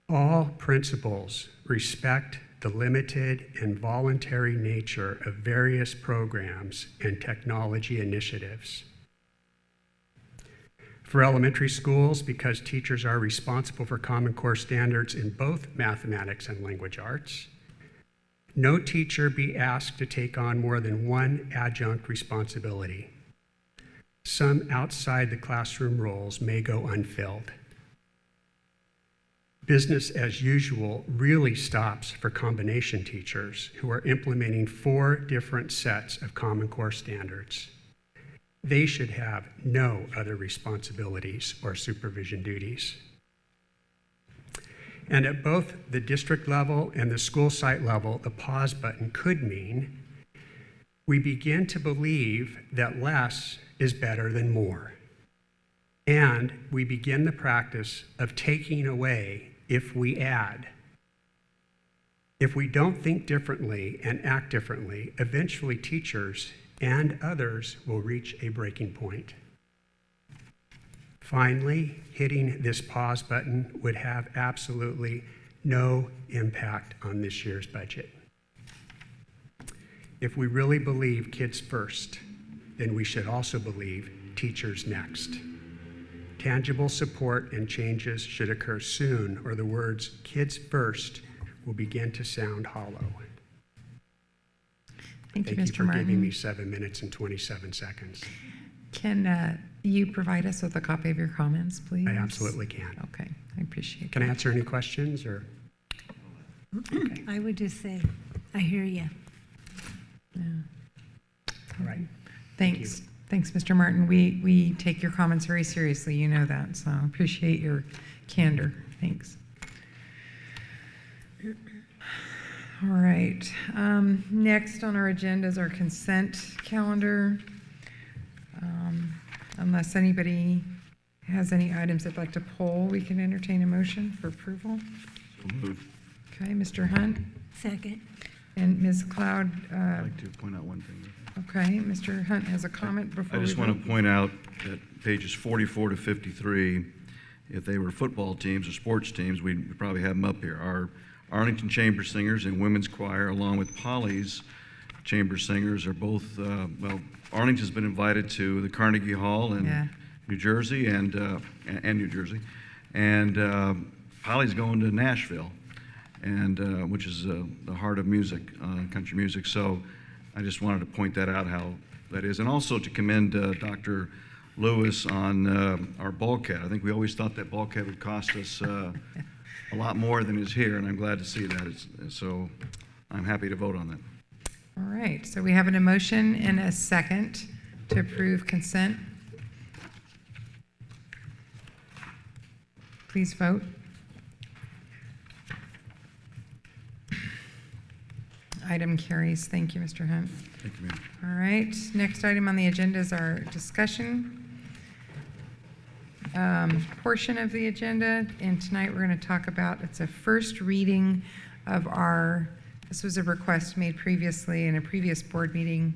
All principals respect the limited and voluntary nature of various programs and technology initiatives. For elementary schools, because teachers are responsible for Common Core standards in both mathematics and language arts, no teacher be asked to take on more than one adjunct responsibility. Some outside the classroom roles may go unfilled. Business as usual really stops for combination teachers who are implementing 4 different sets of Common Core standards. They should have no other responsibilities or supervision duties. And at both the district level and the school site level, the pause button could mean we begin to believe that less is better than more. And we begin the practice of taking away if we add. If we don't think differently and act differently, eventually teachers and others will reach a breaking point. Finally, hitting this pause button would have absolutely no impact on this year's budget. If we really believe kids first, then we should also believe teachers next. Tangible support and changes should occur soon, or the words kids first will begin to sound hollow. Thank you, Thank you Mr. for Martin. giving me 7 minutes and 27 seconds. Can you provide us with a copy of your comments, please? I absolutely can. Okay, I appreciate Can I that. answer any questions or? Okay. I would just say, I hear you. Yeah. All right. Thanks. Thanks, Mr. Martin. We take your comments very seriously. You know that, so I appreciate your candor. Thanks. All right. Next on our agenda is our consent calendar. Unless anybody has any items they'd like to pull, we can entertain a motion for approval. So moved. Okay, Mr. Hunt Second. and Ms. Cloud. I'd like to point out one thing. Okay, Mr. Hunt has a comment before I we just want vote. to point out that pages 44 to 53, if they were football teams or sports teams, we'd probably have them up here. Our Arlington Chamber Singers and Women's Choir, along with Polly's Chamber Singers, are both, Arlington's been invited to the Carnegie Hall in Yeah. New Jersey and New Jersey, and Polly's going to Nashville, and which is the heart of music, country music. So I just wanted to point that out, how that is, and also to commend Dr. Lewis on our bulkhead. I think we always thought that bulkhead would cost us a lot more than is here, and I'm glad to see that. So I'm happy to vote on that. All right, so we have an motion and a second to approve consent. Please vote. Item carries. Thank you, Mr. Hunt. Thank you, ma'am. All right, next item on the agenda is our discussion portion of the agenda. And tonight we're going to talk about, it's a first reading of this was a request made previously in a previous board meeting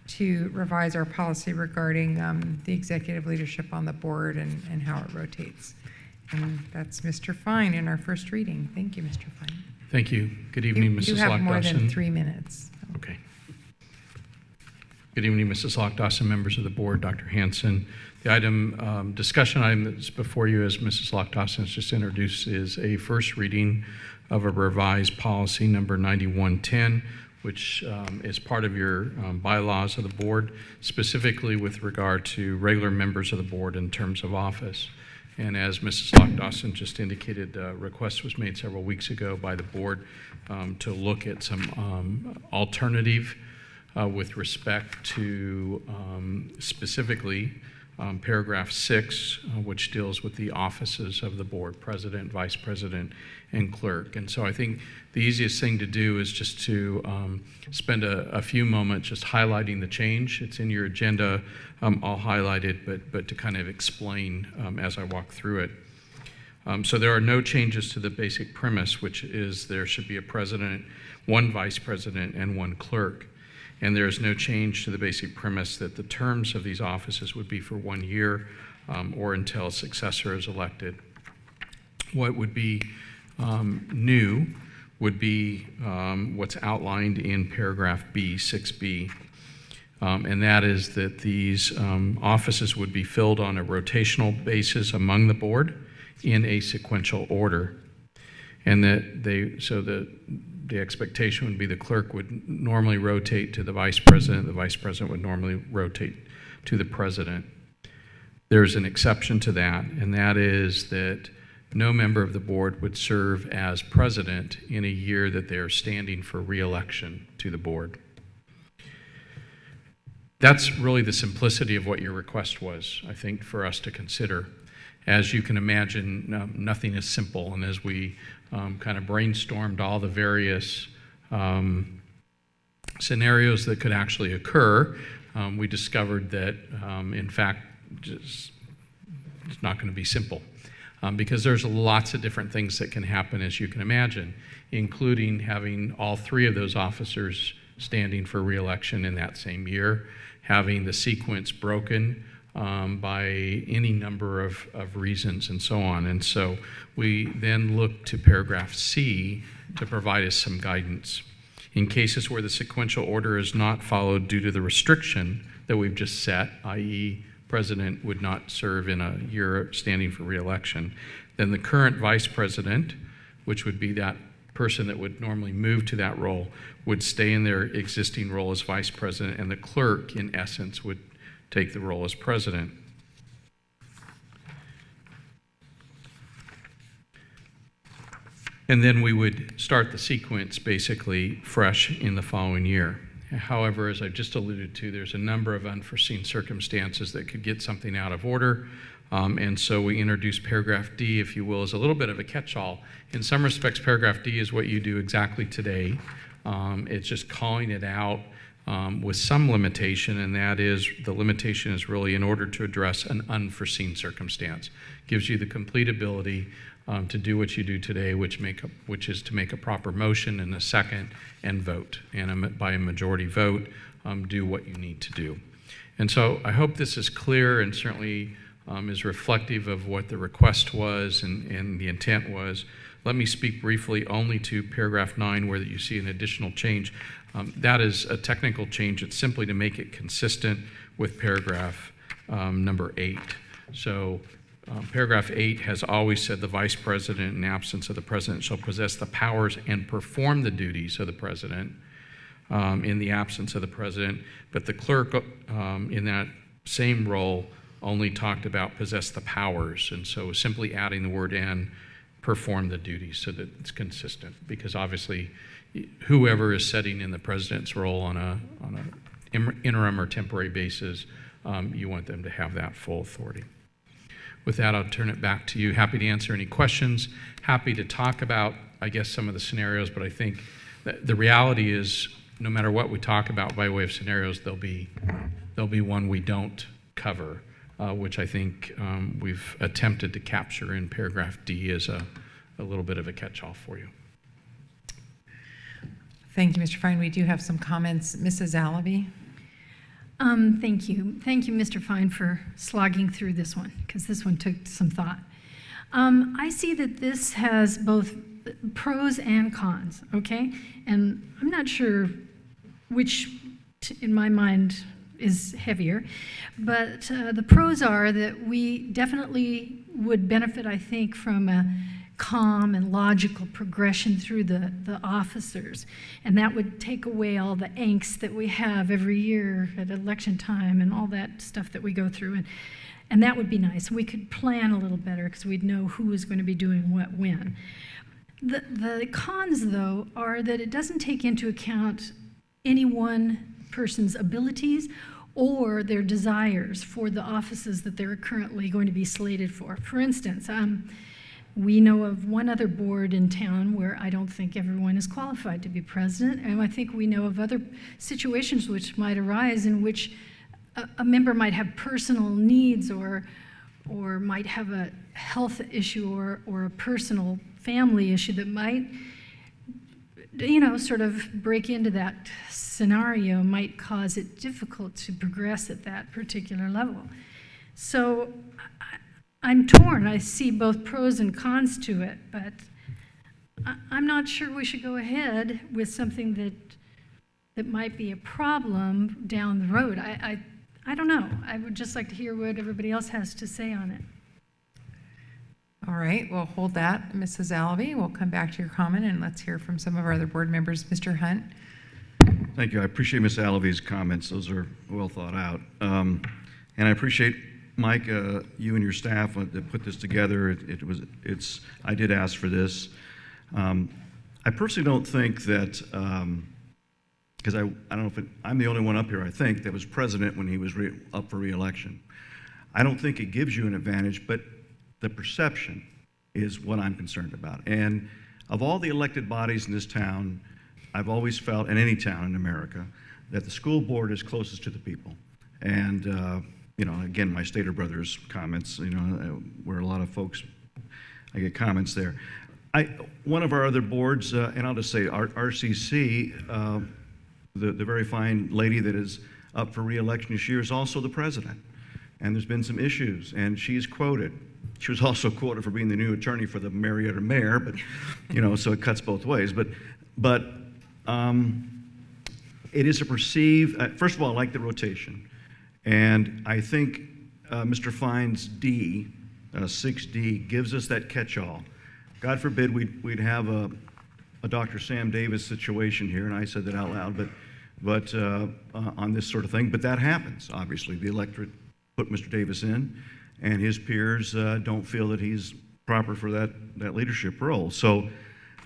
to revise our policy regarding the executive leadership on the board and how it rotates. And that's Mr. Fine in our first reading. Thank you, Mr. Fine. Thank you. Good evening, Mrs. Lockdawson. You have more than 3 minutes. Okay. Good evening, Mrs. Lockdawson, members of the board, Dr. Hanson. The item, discussion item that's before you, as Mrs. Lockdawson has just introduced, is a first reading of a revised policy number 9110, which is part of your bylaws of the board, specifically with regard to regular members of the board in terms of office. And as Mrs. Lockdawson just indicated, a request was made several weeks ago by the board to look at some alternative with respect to specifically paragraph 6, which deals with the offices of the board, president, vice president, and clerk. And so I think the easiest thing to do is just to spend a few moments just highlighting the change. It's in your agenda. I'll highlight it, but to kind of explain as I walk through it. So there are no changes to the basic premise, which is there should be a president, one vice president, and one clerk. And there is no change to the basic premise that the terms of these offices would be for 1 year or until a successor is elected. What would be new would be what's outlined in paragraph B, 6B, and that is that these offices would be filled on a rotational basis among the board in a sequential order, and that the expectation would be the clerk would normally rotate to the vice president would normally rotate to the president. There's an exception to that, and that is that no member of the board would serve as president in a year that they are standing for re-election to the board. That's really the simplicity of what your request was, I think, for us to consider. As you can imagine, nothing is simple, and as we kind of brainstormed all the various scenarios that could actually occur, we discovered that, in fact, it's not going to be simple because there's lots of different things that can happen, as you can imagine, including having all 3 of those officers standing for re-election in that same year, having the sequence broken by any number of reasons and so on. And so we then look to paragraph C to provide us some guidance. In cases where the sequential order is not followed due to the restriction that we've just set, i.e. president would not serve in a year standing for re-election, then the current vice president, which would be that person that would normally move to that role, would stay in their existing role as vice president, and the clerk, in essence, would take the role as president. And then we would start the sequence basically fresh in the following year. However, as I've just alluded to, there's a number of unforeseen circumstances that could get something out of order. And so we introduced paragraph D, if you will, as a little bit of a catch-all. In some respects, paragraph D is what you do exactly today. It's just calling it out with some limitation, and that is the limitation is really in order to address an unforeseen circumstance. Gives you the complete ability to do what you do today, which is to make a proper motion in a second and vote, and by a majority vote, do what you need to do. And so I hope this is clear and certainly is reflective of what the request was and the intent was. Let me speak briefly only to paragraph 9 where you see an additional change. That is a technical change. It's simply to make it consistent with paragraph number 8. So paragraph 8 has always said the vice president in absence of the president shall possess the powers and perform the duties of the president in the absence of the president, but the clerk in that same role only talked about possess the powers, and so simply adding the word "and" perform the duties so that it's consistent, because obviously whoever is sitting in the president's role on a interim or temporary basis, you want them to have that full authority. With that, I'll turn it back to you. Happy to answer any questions. Happy to talk about, I guess, some of the scenarios, but I think The reality is, no matter what we talk about by way of scenarios, there'll be one we don't cover, which I think we've attempted to capture in paragraph D as a little bit of a catch-all for you. Thank you, Mr. Fine. We do have some comments. Mrs. Alavi? Thank you. Thank you, Mr. Fine, for slogging through this one, because this one took some thought. I see that this has both pros and cons, okay? And I'm not sure which, in my mind, is heavier, but the pros are that we definitely would benefit, I think, from a calm and logical progression through the officers, and that would take away all the angst that we have every year at election time and all that stuff that we go through, and that would be nice. We could plan a little better because we'd know who is going to be doing what when. The cons, though, are that it doesn't take into account any one person's abilities or their desires for the offices that they're currently going to be slated for. For instance, we know of one other board in town where I don't think everyone is qualified to be president, and I think we know of other situations which might arise in which a member might have personal needs or might have a health issue or a personal family issue that might, sort of break into that scenario, might cause it difficult to progress at that particular level. So I'm torn. I see both pros and cons to it, but I'm not sure we should go ahead with something that might be a problem down the road. I don't know. I would just like to hear what everybody else has to say on it. All right, we'll hold that, Mrs. Alavi. We'll come back to your comment, and let's hear from some of our other board members. Mr. Hunt? Thank you. I appreciate Ms. Alavi's comments. Those are well thought out. And I appreciate, Mike, you and your staff that put this together. I did ask for this. I personally don't think that, because I don't know if I'm the only one up here, I think, that was president when he was up for re-election. I don't think it gives you an advantage, but the perception is what I'm concerned about. And of all the elected bodies in this town, I've always felt, in any town in America, that the school board is closest to the people. And, again, my Stater Brothers comments, where a lot of folks, I get comments there. One of our other boards, and I'll just say RCC, the very fine lady that is up for re-election this year is also the president. And there's been some issues, and she's quoted. She was also quoted for being the new attorney for the Marietta mayor, but, so it cuts both ways. But it is a perceived, first of all, I like the rotation. And I think Mr. Fine's D, 6D, gives us that catch-all. God forbid we'd have a Dr. Sam Davis situation here, and I said that out loud, but on this sort of thing. But that happens, obviously. The electorate put Mr. Davis in, and his peers don't feel that he's proper for that leadership role. So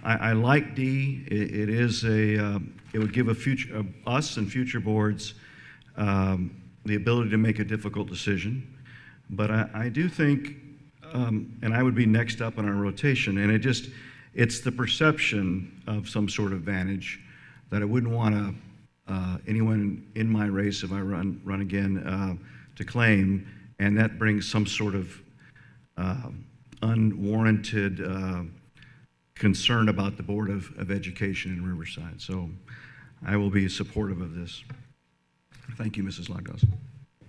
I like D. It would give us and future boards the ability to make a difficult decision. But I do think, and I would be next up on our rotation, and it's the perception of some sort of advantage that I wouldn't want anyone in my race, if I run again, to claim, and that brings some sort of unwarranted concern about the Board of Education in Riverside. So I will be supportive of this. Thank you, Mrs. Lockdawson.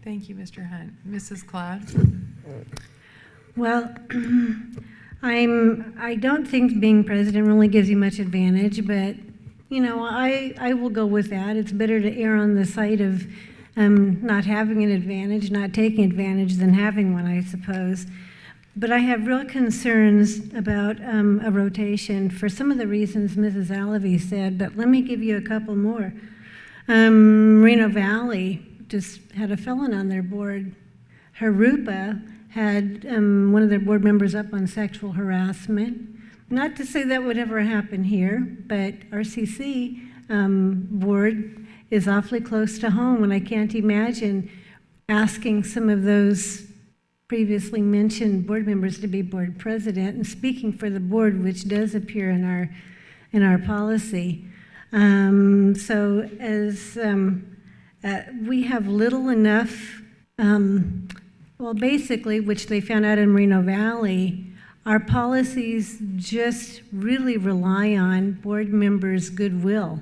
Thank you, Mr. Hunt. Mrs. Cloud? Well, I don't think being president really gives you much advantage, but I will go with that. It's better to err on the side of not having an advantage, not taking advantage, than having one, I suppose. But I have real concerns about a rotation for some of the reasons Mrs. Alavi said, but let me give you a couple more. Moreno Valley just had a felon on their board. Harupa had one of their board members up on sexual harassment. Not to say that would ever happen here, but RCC board is awfully close to home, and I can't imagine asking some of those previously mentioned board members to be board president and speaking for the board, which does appear in our policy. So as we have little enough, well, basically, which they found out in Moreno Valley, our policies just really rely on board members' goodwill.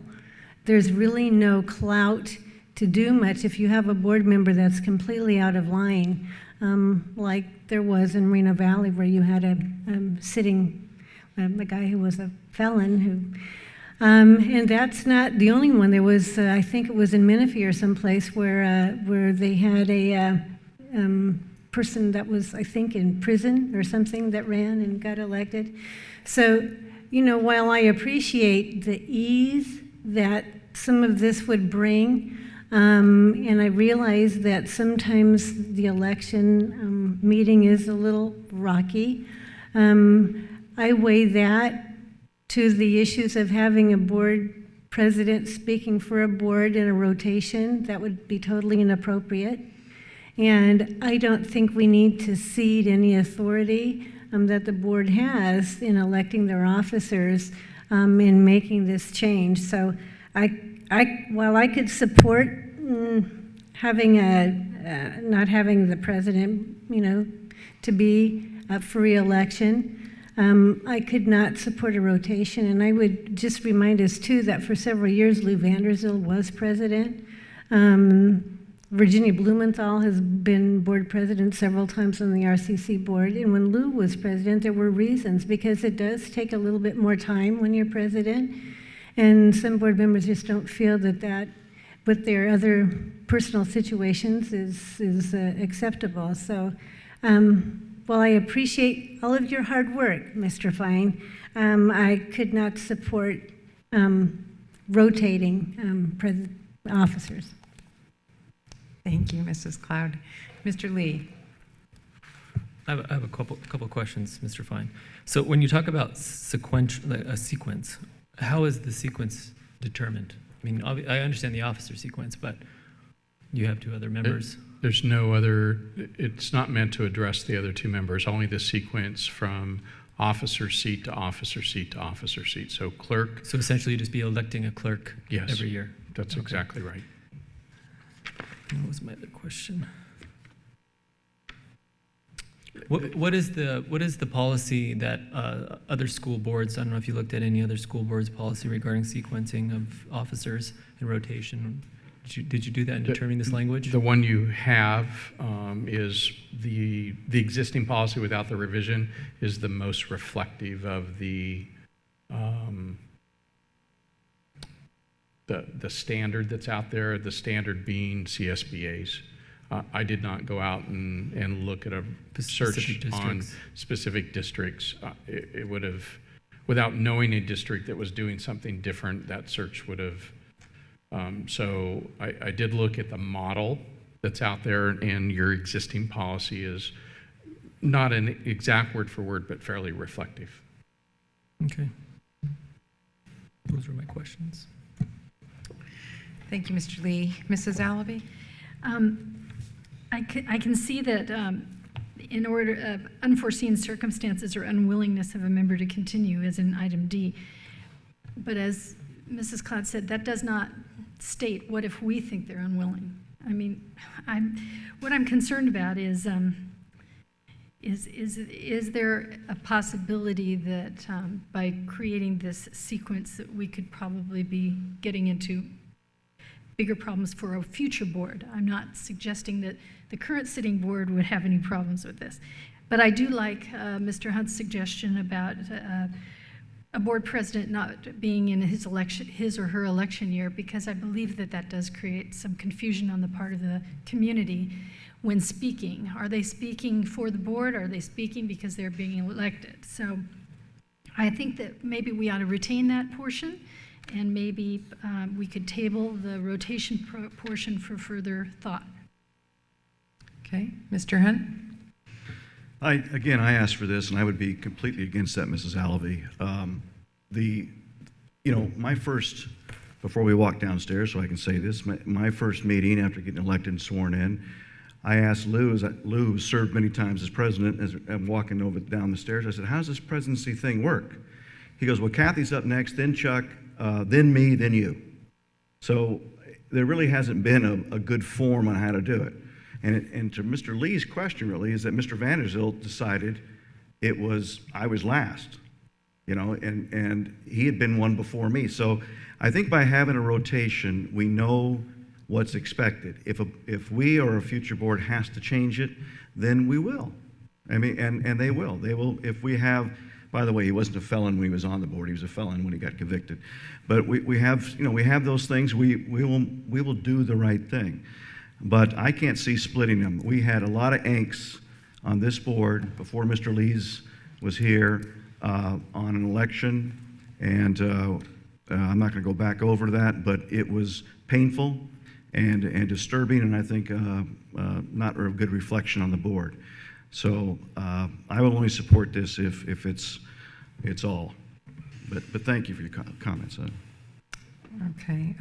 There's really no clout to do much if you have a board member that's completely out of line, like there was in Moreno Valley, where you had a guy who was a felon who, and that's not the only one. There was, I think it was in Menifee or someplace where they had a person that was, I think, in prison or something that ran and got elected. So, while I appreciate the ease that some of this would bring, and I realize that sometimes the election meeting is a little rocky, I weigh that to the issues of having a board president speaking for a board in a rotation. That would be totally inappropriate. And I don't think we need to cede any authority that the board has in electing their officers in making this change. So while I could support having not having the president, to be up for re-election, I could not support a rotation. And I would just remind us too that for several years Lou Vanderzeel was president. Virginia Blumenthal has been board president several times on the RCC board, and when Lou was president, there were reasons, because it does take a little bit more time when you're president, and some board members just don't feel that with their other personal situations is acceptable. So while I appreciate all of your hard work, Mr. Fine, I could not support rotating officers. Thank you, Mrs. Cloud. Mr. Lee. I have a couple questions, Mr. Fine. So when you talk about a sequence, how is the sequence determined? I mean, I understand the officer sequence, but you have two other members. There's no other, it's not meant to address the other two members, only the sequence from officer seat to officer seat to officer seat. So clerk. So essentially you'd just be electing a clerk Yes, every year? That's exactly right. What was my other question? What is the policy that other school boards, I don't know if you looked at any other school boards policy regarding sequencing of officers and rotation? Did you do that in determining this language? The one you have is the existing policy without the revision is the most reflective of the standard that's out there, the standard being CSBA's. I did not go out and look at a search on specific districts. It would have, without knowing a district that was doing something different, that search would have. So I did look at the model that's out there, and your existing policy is not an exact word for word, but fairly reflective. Okay. Those were my questions. Thank you, Mr. Lee. Mrs. Alabi? I can see that in order unforeseen circumstances or unwillingness of a member to continue is in item D. But as Mrs. Cloud said, that does not state what if we think they're unwilling. I mean, what I'm concerned about is there a possibility that by creating this sequence that we could probably be getting into bigger problems for a future board? I'm not suggesting that the current sitting board would have any problems with this. But I do like Mr. Hunt's suggestion about a board president not being in his or her election year, because I believe that does create some confusion on the part of the community when speaking. Are they speaking for the board? Or are they speaking because they're being elected? So I think that maybe we ought to retain that portion, and maybe we could table the rotation portion for further thought. Okay, Mr. Hunt? I asked for this, and I would be completely against that, Mrs. Alavi. My first, before we walk downstairs, so I can say this, my first meeting after getting elected and sworn in, I asked Lou, Lou served many times as president, as I'm walking down the stairs, I said, how does this presidency thing work? He goes, well, Kathy's up next, then Chuck, then me, then you. So there really hasn't been a good form on how to do it. And to Mr. Lee's question really is that Mr. Vanderzeel decided I was last, and he had been one before me. So I think by having a rotation, we know what's expected. If we or a future board has to change it, then we will. I mean, and they will. They will. If we have, by the way, he wasn't a felon when he was on the board. He was a felon when he got convicted. But we have those things. We will do the right thing. But I can't see splitting them. We had a lot of angst on this board before Mr. Lees was here on an election, and I'm not going to go back over that, but it was painful and disturbing, and I think not a good reflection on the board. So I will only support this if it's all. But thank you for your comments. Okay.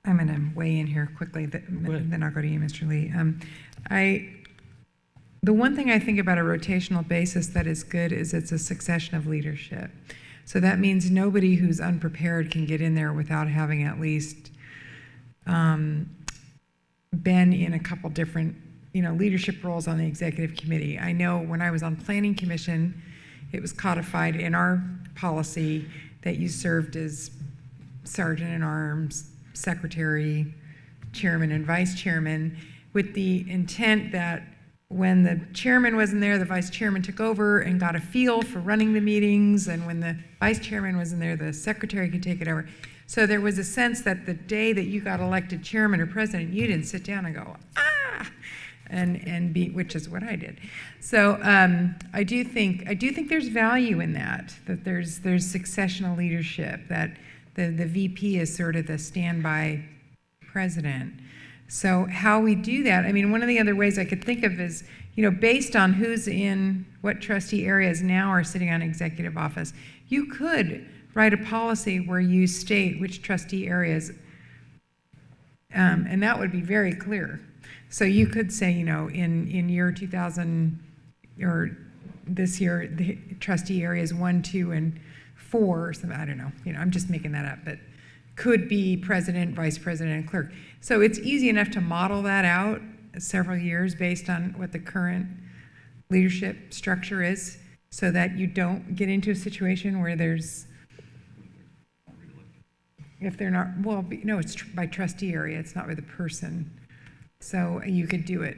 I'm going to weigh in here quickly, then I'll go to you, Mr. Lee. The one thing I think about a rotational basis that is good is it's a succession of leadership. So that means nobody who's unprepared can get in there without having at least been in a couple different, leadership roles on the executive committee. I know when I was on Planning Commission, it was codified in our policy that you served as sergeant-at-arms, secretary, chairman, and vice chairman, with the intent that when the chairman wasn't there, the vice chairman took over and got a feel for running the meetings, and when the vice chairman wasn't there, the secretary could take it over. So there was a sense that the day that you got elected chairman or president, you didn't sit down and go, and be, which is what I did. So I do think there's value in that there's successional leadership, that the VP is sort of the standby president. So how we do that, I mean, one of the other ways I could think of is, based on who's in what trustee areas now are sitting on executive office, you could write a policy where you state which trustee areas, and that would be very clear. So you could say, in year 2000, or this year, the trustee areas 1, 2, and 4, or something, I don't know, I'm just making that up, but could be president, vice president, and clerk. So it's easy enough to model that out several years based on what the current leadership structure is, so that you don't get into a situation where if they're not, no, it's by trustee area, it's not by the person. So you could do it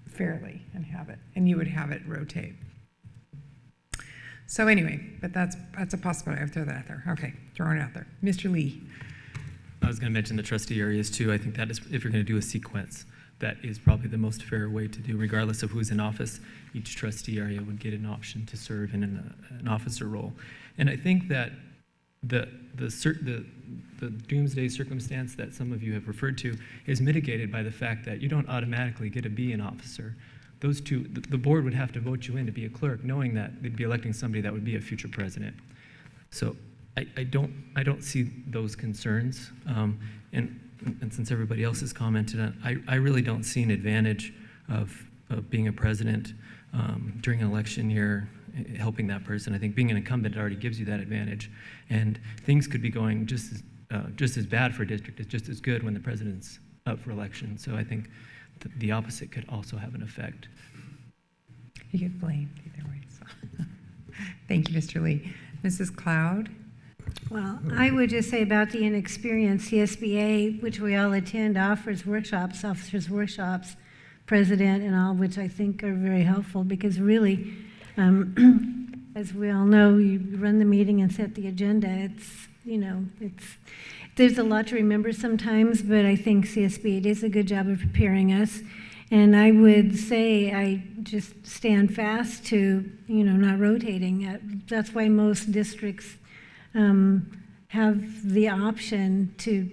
fairly and have it, and you would have it rotate. So anyway, but that's a possibility. I'll throw that out there. Okay, throwing it out there. Mr. Lee. I was going to mention the trustee areas too. I think that is, if you're going to do a sequence, that is probably the most fair way to do, regardless of who's in office. Each trustee area would get an option to serve in an officer role. And I think that the doomsday circumstance that some of you have referred to is mitigated by the fact that you don't automatically get to be an officer. Those two, the board would have to vote you in to be a clerk, knowing that they'd be electing somebody that would be a future president. So I don't see those concerns. And since everybody else has commented on, I really don't see an advantage of being a president during an election year, helping that person. I think being an incumbent already gives you that advantage, and things could be going just as bad for a district as just as good when the president's up for election. So I think the opposite could also have an effect. You get blamed either way. So. Thank you, Mr. Lee. Mrs. Cloud? Well, I would just say about the inexperienced CSBA, which we all attend, offers workshops, officers' workshops, president and all, which I think are very helpful because really, as we all know, you run the meeting and set the agenda. There's a lot to remember sometimes, but I think CSBA does a good job of preparing us. And I would say I just stand fast to, not rotating. That's why most districts have the option to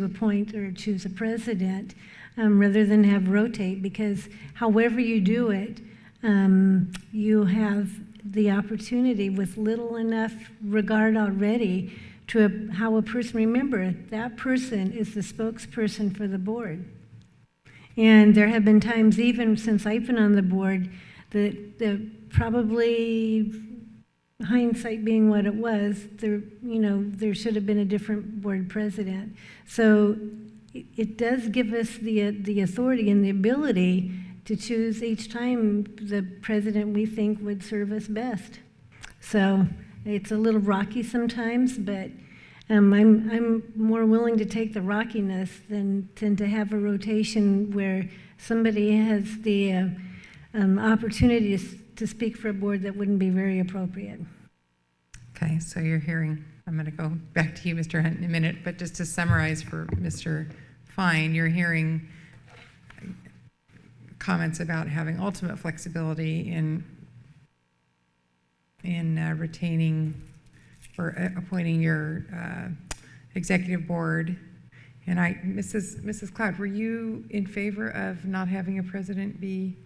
appoint or choose a president rather than have rotate, because however you do it, you have the opportunity with little enough regard already to how a person, remember, that person is the spokesperson for the board. And there have been times, even since I've been on the board, that probably hindsight being what it was, there should have been a different board president. So it does give us the authority and the ability to choose each time the president we think would serve us best. So it's a little rocky sometimes, but I'm more willing to take the rockiness than to have a rotation where somebody has the opportunity to speak for a board that wouldn't be very appropriate. Okay, so you're hearing, I'm going to go back to you, Mr. Hunt, in a minute, but just to summarize for Mr. Fine, you're hearing comments about having ultimate flexibility in retaining or appointing your executive board. And Mrs. Cloud, were you in favor of not having a president be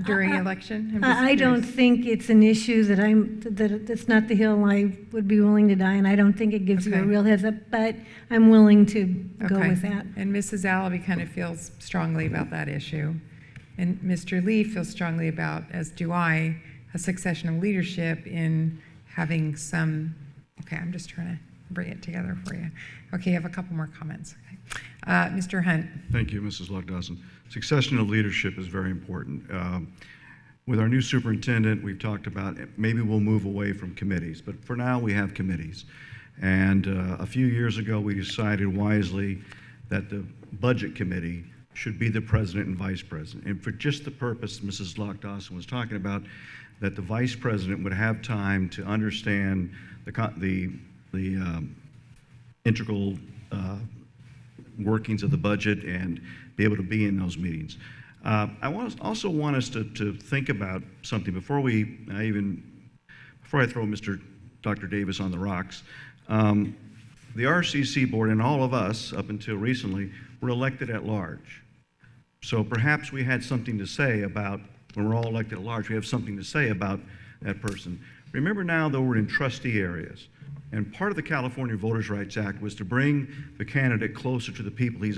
during election? I don't think it's an issue that's not the hill I would be willing to die, and I don't think it gives you a real heads up, but I'm willing to go with that. And Mrs. Allaby kind of feels strongly about that issue. And Mr. Lee feels strongly about, as do I, a succession of leadership in having some, okay, I'm just trying to bring it together for you. Okay, I have a couple more comments. Okay. Mr. Hunt. Thank you, Mrs. Luck-Dawson. Succession of leadership is very important. With our new superintendent, we've talked about maybe we'll move away from committees, but for now we have committees. And a few years ago, we decided wisely that the budget committee should be the president and vice president. And for just the purpose Mrs. Luck-Dawson was talking about, that the vice president would have time to understand the integral workings of the budget and be able to be in those meetings. I also want us to think about something before I throw Dr. Davis on the rocks. The RCC board and all of us up until recently were elected at large. So perhaps we had something to say about, when we're all elected at large, we have something to say about that person. Remember now, though, we're in trustee areas. And part of the California Voters' Rights Act was to bring the candidate closer to the people he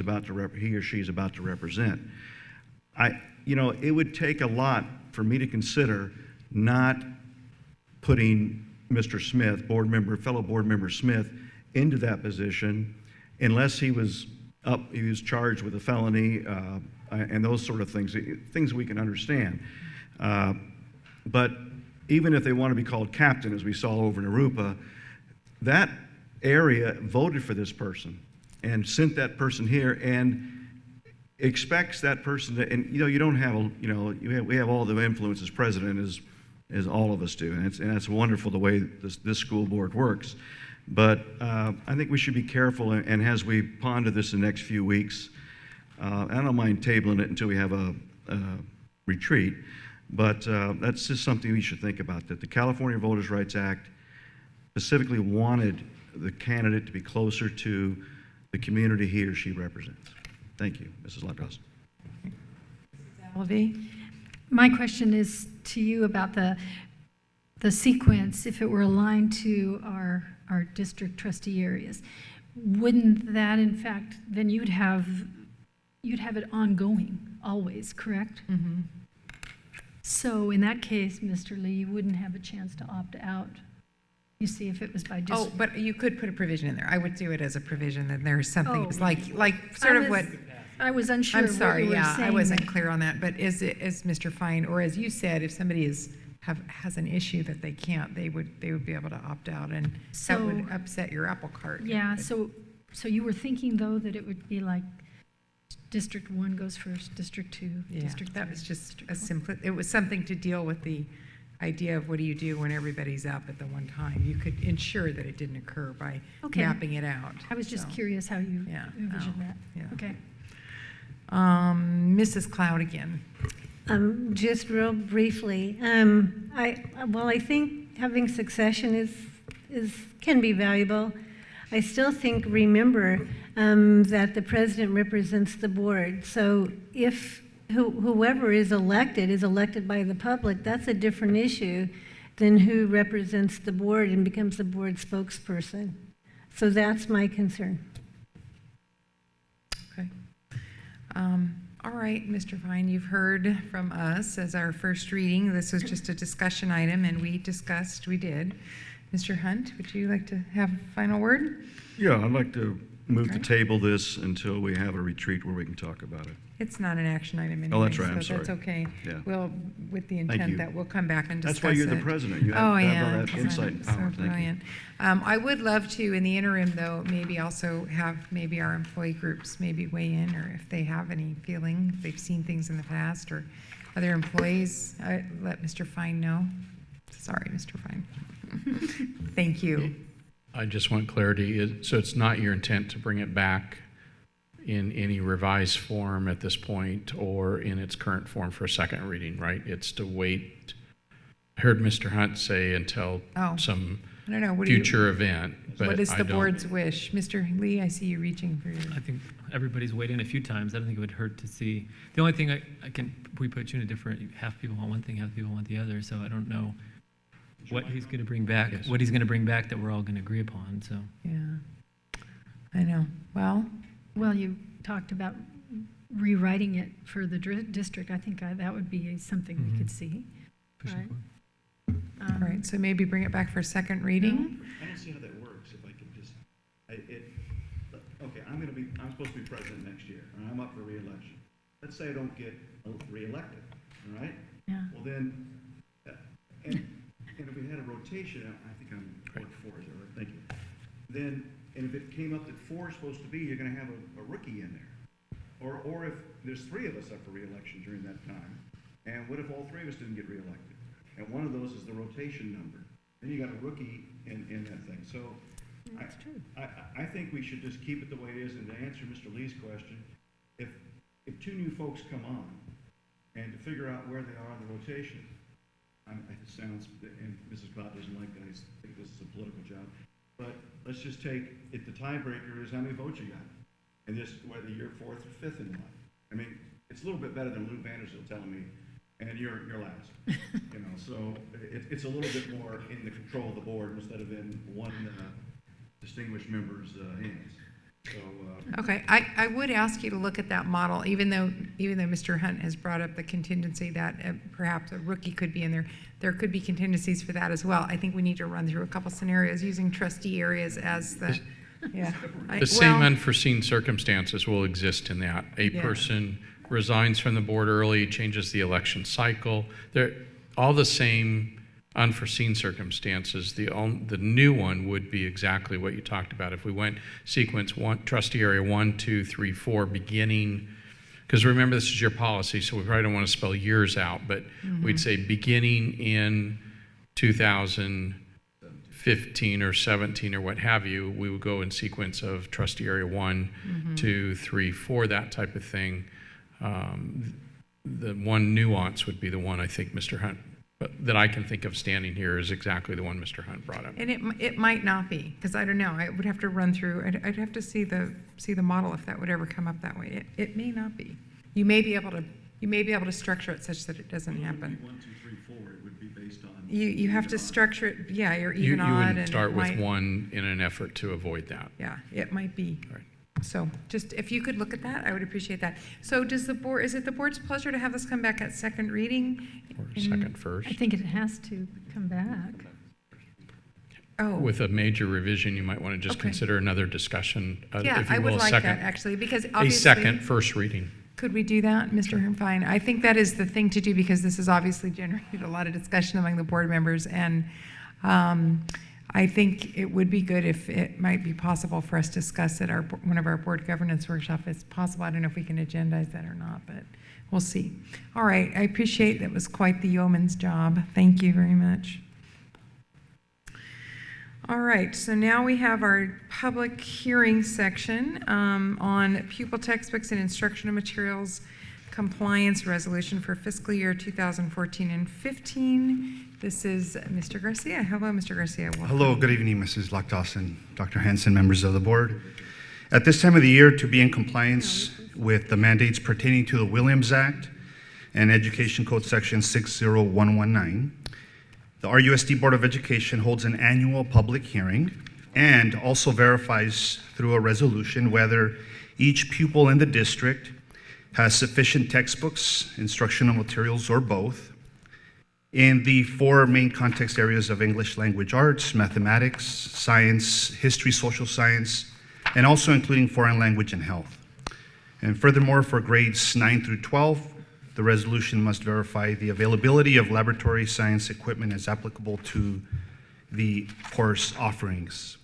or she is about to represent. It would take a lot for me to consider not putting Mr. Smith, fellow board member Smith, into that position unless he was charged with a felony and those sort of things we can understand. But even if they want to be called captain, as we saw over in Arupa, that area voted for this person and sent that person here and expects that person to, and you don't have, we have all the influence as president as all of us do, and it's wonderful the way this school board works. But I think we should be careful, and as we ponder this in the next few weeks, I don't mind tabling it until we have a retreat, but that's just something we should think about, that the California Voters' Rights Act specifically wanted the candidate to be closer to the community he or she represents. Thank you, Mrs. Luck-Dawson. Allaby? My question is to you about the sequence, if it were aligned to our district trustee areas. Wouldn't that, in fact, then you'd have it ongoing always, correct? Mm-hmm. So in that case, Mr. Lee, you wouldn't have a chance to opt out. You see, if it was by district. Oh, but you could put a provision in there. I would do it as a provision, that there's something, it's like I was unsure. I'm sorry, what you were yeah, I saying wasn't there. clear on that, but is Mr. Fine, or as you said, if somebody has an issue that they can't, they would be able to opt out, and that would upset your apple cart. Yeah, so you were thinking, though, that it would be like District 1 goes first, District 2, Yeah, District 3. that was just it was something to deal with the idea of what do you do when everybody's up at the one time. You could ensure that it didn't occur by mapping it out. I was just curious how you envisioned that. Yeah. Okay. Mrs. Cloud again. Just real briefly, I think having succession can be valuable. I still think, remember, that the president represents the board. So if whoever is elected by the public, that's a different issue than who represents the board and becomes the board spokesperson. So that's my concern. Okay. All right, Mr. Fine, you've heard from us as our first reading. This was just a discussion item, and we did. Mr. Hunt, would you like to have a final word? Yeah, I'd like to move to table this until we have a retreat where we can talk about it. It's not an action item anyway. Oh, that's right, I'm so that's sorry. okay. Yeah. Well, with the Thank intent you. that we'll come back and discuss That's why you're the it. president. You have, Oh, have yeah, all that because insight I'm and so power. Thank you. brilliant. I would love to, in the interim, though, maybe also have maybe our employee groups maybe weigh in, or if they have any feeling, if they've seen things in the past, or other employees, let Mr. Fine know. Sorry, Mr. Fine. Thank you. I just want clarity. So it's not your intent to bring it back in any revised form at this point or in its current form for a second reading, right? It's to wait. I heard Mr. Hunt say until some I don't know. future event. But what is I the don't- board's wish? Mr. Lee, I see you reaching for your... I think everybody's weighed in a few times. I don't think it would hurt to see. The only thing we put you in a different, half people want one thing, half people want the other, so I don't know what he's going to bring back, what he's going to bring back that we're all going to agree upon, so. Yeah, I know. Well, you talked about rewriting it for the district. I think that would be something we could see. Right. Right, so maybe bring it back for a second reading? I don't see how that works. If I could just, okay, I'm supposed to be president next year, and I'm up for re-election. Let's say I don't get re-elected, all right? Yeah. Well then, and if we had a rotation, I think I'm Ward 4, is that right? Thank you. Then, and if it came up that 4 is supposed to be, you're going to have a rookie in there. Or if there's 3 of us up for re-election during that time, and what if all 3 of us didn't get re-elected? And one of those is the rotation number. Then you got a rookie in that thing. So That's true. I think we should just keep it the way it is. And to answer Mr. Lee's question, if 2 new folks come on, and to figure out where they are in the rotation, it sounds, and Mrs. Cloud doesn't like that, I think this is a political job, but let's just take, if the tiebreaker is how many votes you got, and just whether you're 4th or 5th in line. I mean, it's a little bit better than Lou Vanderstel telling me, and you're last. So it's a little bit more in the control of the board instead of in one distinguished member's hands. So, Okay, I would ask you to look at that model, even though Mr. Hunt has brought up the contingency that perhaps a rookie could be in there. There could be contingencies for that as well. I think we need to run through a couple scenarios using trustee areas as the, yeah. The same unforeseen circumstances will exist in that. A Yeah. person resigns from the board early, changes the election cycle. They're all the same unforeseen circumstances. The new one would be exactly what you talked about. If we went sequence 1, trustee area 1, 2, 3, 4, beginning, because remember this is your policy, so we probably don't want to spell years out, but we'd say beginning in 2015 or 17 or what have you, we would go in sequence of trustee area 1, 2, 3, 4, that type of thing. The one nuance would be the one I think Mr. Hunt, that I can think of standing here is exactly the one Mr. Hunt brought up. And it might not be, because I don't know. I would have to run through. I'd have to see the model if that would ever come up that way. It may not be. You may be able to structure it such that it doesn't happen. 1, 2, 3, 4, it would be based on. You have to structure it. Yeah, you're You even odd. wouldn't and start it with might, 1 in an effort to avoid that. Yeah, it might be. Right. So just if you could look at that, I would appreciate that. So is it the board's pleasure to have this come back at second reading? Or second first. I think it has to come back. Oh. With a major revision, you might want to just Okay. consider another discussion. Yeah, if you I would will, like second, that actually, because a obviously. second first reading. Could we do that, Mr. Fine? I think that is the thing to do because this has obviously generated a lot of discussion among the board members, and I think it would be good if it might be possible for us to discuss at one of our board governance workshops. If it's possible, I don't know if we can agendize that or not, but we'll see. All right, I appreciate that was quite the yeoman's job. Thank you very much. All right, so now we have our public hearing section on pupil textbooks and instructional materials compliance resolution for fiscal year 2014 and 15. This is Mr. Garcia. Hello, Mr. Garcia. Welcome. Hello, good evening, Mrs. Lockdawson, Dr. Hanson, members of the board. At this time of the year, to be in compliance with the mandates pertaining to the Williams Act and Education Code Section 60119, the RUSD Board of Education holds an annual public hearing and also verifies through a resolution whether each pupil in the district has sufficient textbooks, instructional materials, or both, in the 4 main context areas of English language arts, mathematics, science, history, social science, and also including foreign language and health. And furthermore, for grades 9 through 12, the resolution must verify the availability of laboratory science equipment as applicable to the course offerings.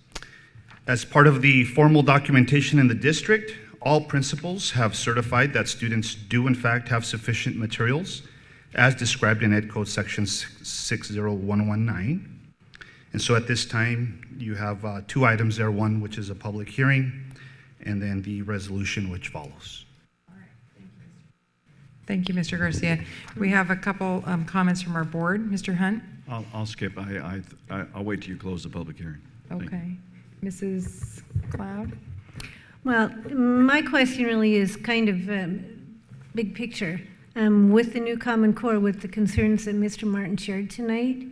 As part of the formal documentation in the district, all principals have certified that students do in fact have sufficient materials as described in Ed Code Section 60119. And so at this time, you have 2 items there, one which is a public hearing, and then the resolution which follows. Thank you, Mr. Garcia. We have a couple comments from our board. Mr. Hunt? I'll skip. I'll wait till you close the public hearing. Thank you. Okay. Mrs. Cloud? Well, my question really is kind of big picture. With the new Common Core, with the concerns that Mr. Martin shared tonight,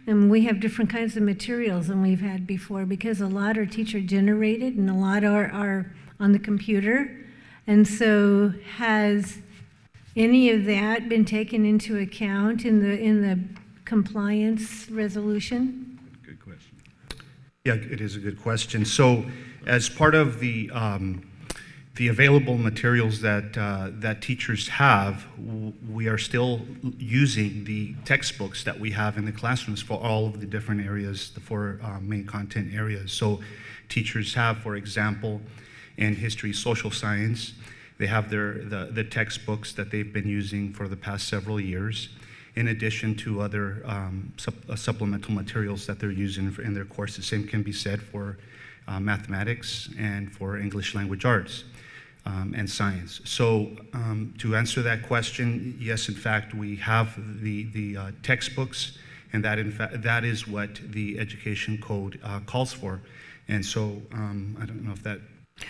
we have different kinds of materials than we've had before because a lot are teacher generated and a lot are on the computer. And so has any of that been taken into account in the compliance resolution? Good question. Yeah, it is a good question. So as part of the available materials that teachers have, we are still using the textbooks that we have in the classrooms for all of the different areas, the 4 main content areas. So teachers have, for example, in history, social science, they have the textbooks that they've been using for the past several years, in addition to other supplemental materials that they're using in their course. The same can be said for mathematics and for English language arts and science. So to answer that question, yes, in fact, we have the textbooks, and that is what the education code calls for. And so I don't know if that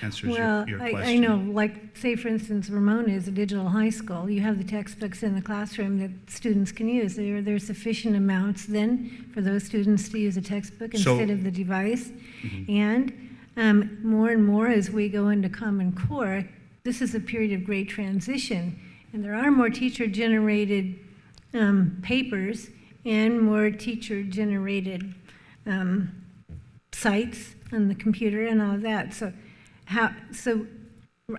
answers your question. I know, like, say, for instance, Ramona is a digital high school. You have the textbooks in the classroom that students can use. Are there sufficient amounts then for those students to use a textbook instead of the device? Mm-hmm. And more and more as we go into Common Core, this is a period of great transition. And there are more teacher-generated papers and more teacher-generated sites on the computer and all of that. So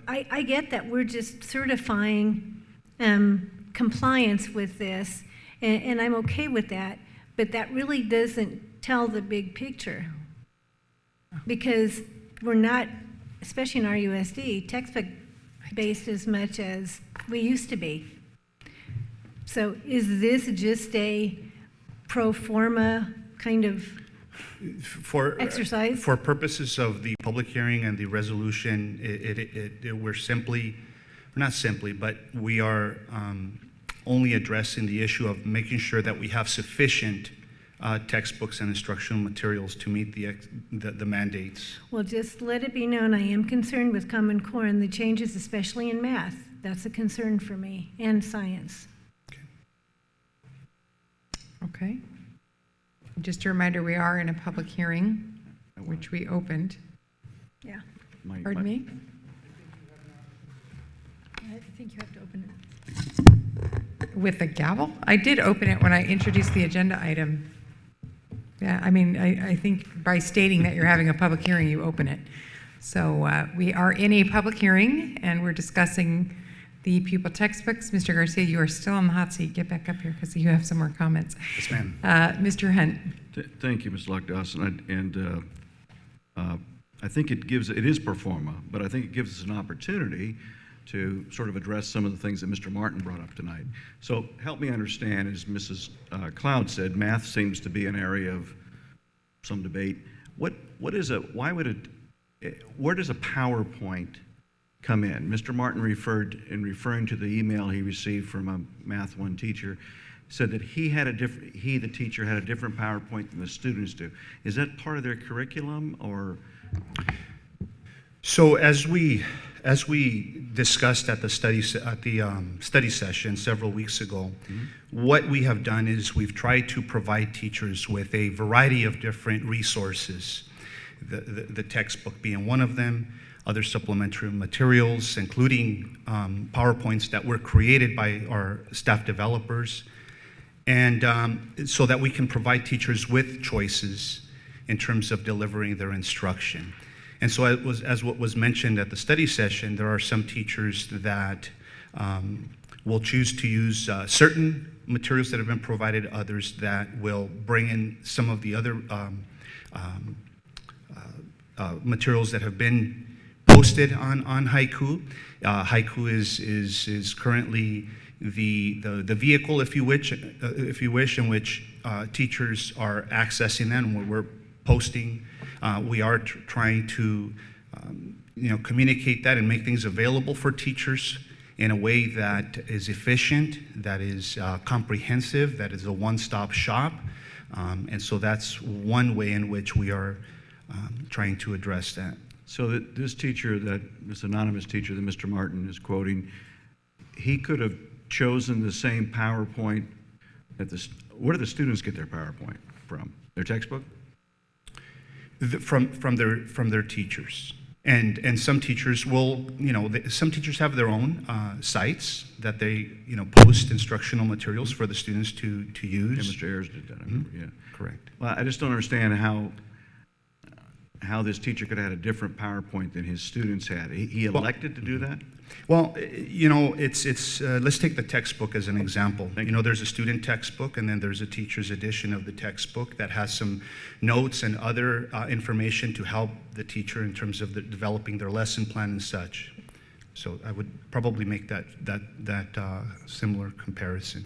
I get that we're just certifying compliance with this, and I'm okay with that, but that really doesn't tell the big picture. Because we're not, especially in RUSD, textbook-based as much as we used to be. So is this just a pro forma kind of exercise? For purposes of the public hearing and the resolution, we are only addressing the issue of making sure that we have sufficient textbooks and instructional materials to meet the mandates. Well, just let it be known, I am concerned with Common Core and the changes, especially in math. That's a concern for me, and science. Okay. Just a reminder, we are in a public hearing, which we opened. Yeah. Pardon me? I think you have to open it. With the gavel? I did open it when I introduced the agenda item. Yeah, I mean, I think by stating that you're having a public hearing, you open it. So we are in a public hearing, and we're discussing the pupil textbooks. Mr. Garcia, you are still on the hot seat. Get back up here because you have some more comments. Yes, ma'am. Mr. Hunt. Thank you, Ms. Lockdawson. And I think it is pro forma, but I think it gives us an opportunity to sort of address some of the things that Mr. Martin brought up tonight. So help me understand, as Mrs. Cloud said, math seems to be an area of some debate. Where does a PowerPoint come in? Mr. Martin referring to the email he received from a Math 1 teacher, said that the teacher had a different PowerPoint than the students do. Is that part of their curriculum, or? So as we discussed at the study session several weeks ago, what we have done is we've tried to provide teachers with a variety of different resources, the textbook being one of them, other supplementary materials, including PowerPoints that were created by our staff developers, and so that we can provide teachers with choices in terms of delivering their instruction. And so as what was mentioned at the study session, there are some teachers that will choose to use certain materials that have been provided, others that will bring in some of the other materials that have been posted on Haiku. Haiku is currently the vehicle, if you wish, in which teachers are accessing that, and we're posting. We are trying to communicate that and make things available for teachers in a way that is efficient, that is comprehensive, that is a one-stop shop. And so that's one way in which we are trying to address that. So this teacher, this anonymous teacher that Mr. Martin is quoting, he could have chosen the same PowerPoint where do the students get their PowerPoint from? Their textbook? From their teachers. And some teachers will, some teachers have their own sites that they, post instructional materials for the students to use. Yeah, Mr. Ayers did that, I remember, yeah. Correct. Well, I just don't understand how this teacher could have had a different PowerPoint than his students had. He elected to do that? Well, let's take the textbook as an example. There's a student textbook, and then there's a teacher's edition of the textbook that has some notes and other information to help the teacher in terms of developing their lesson plan and such. So I would probably make that similar comparison.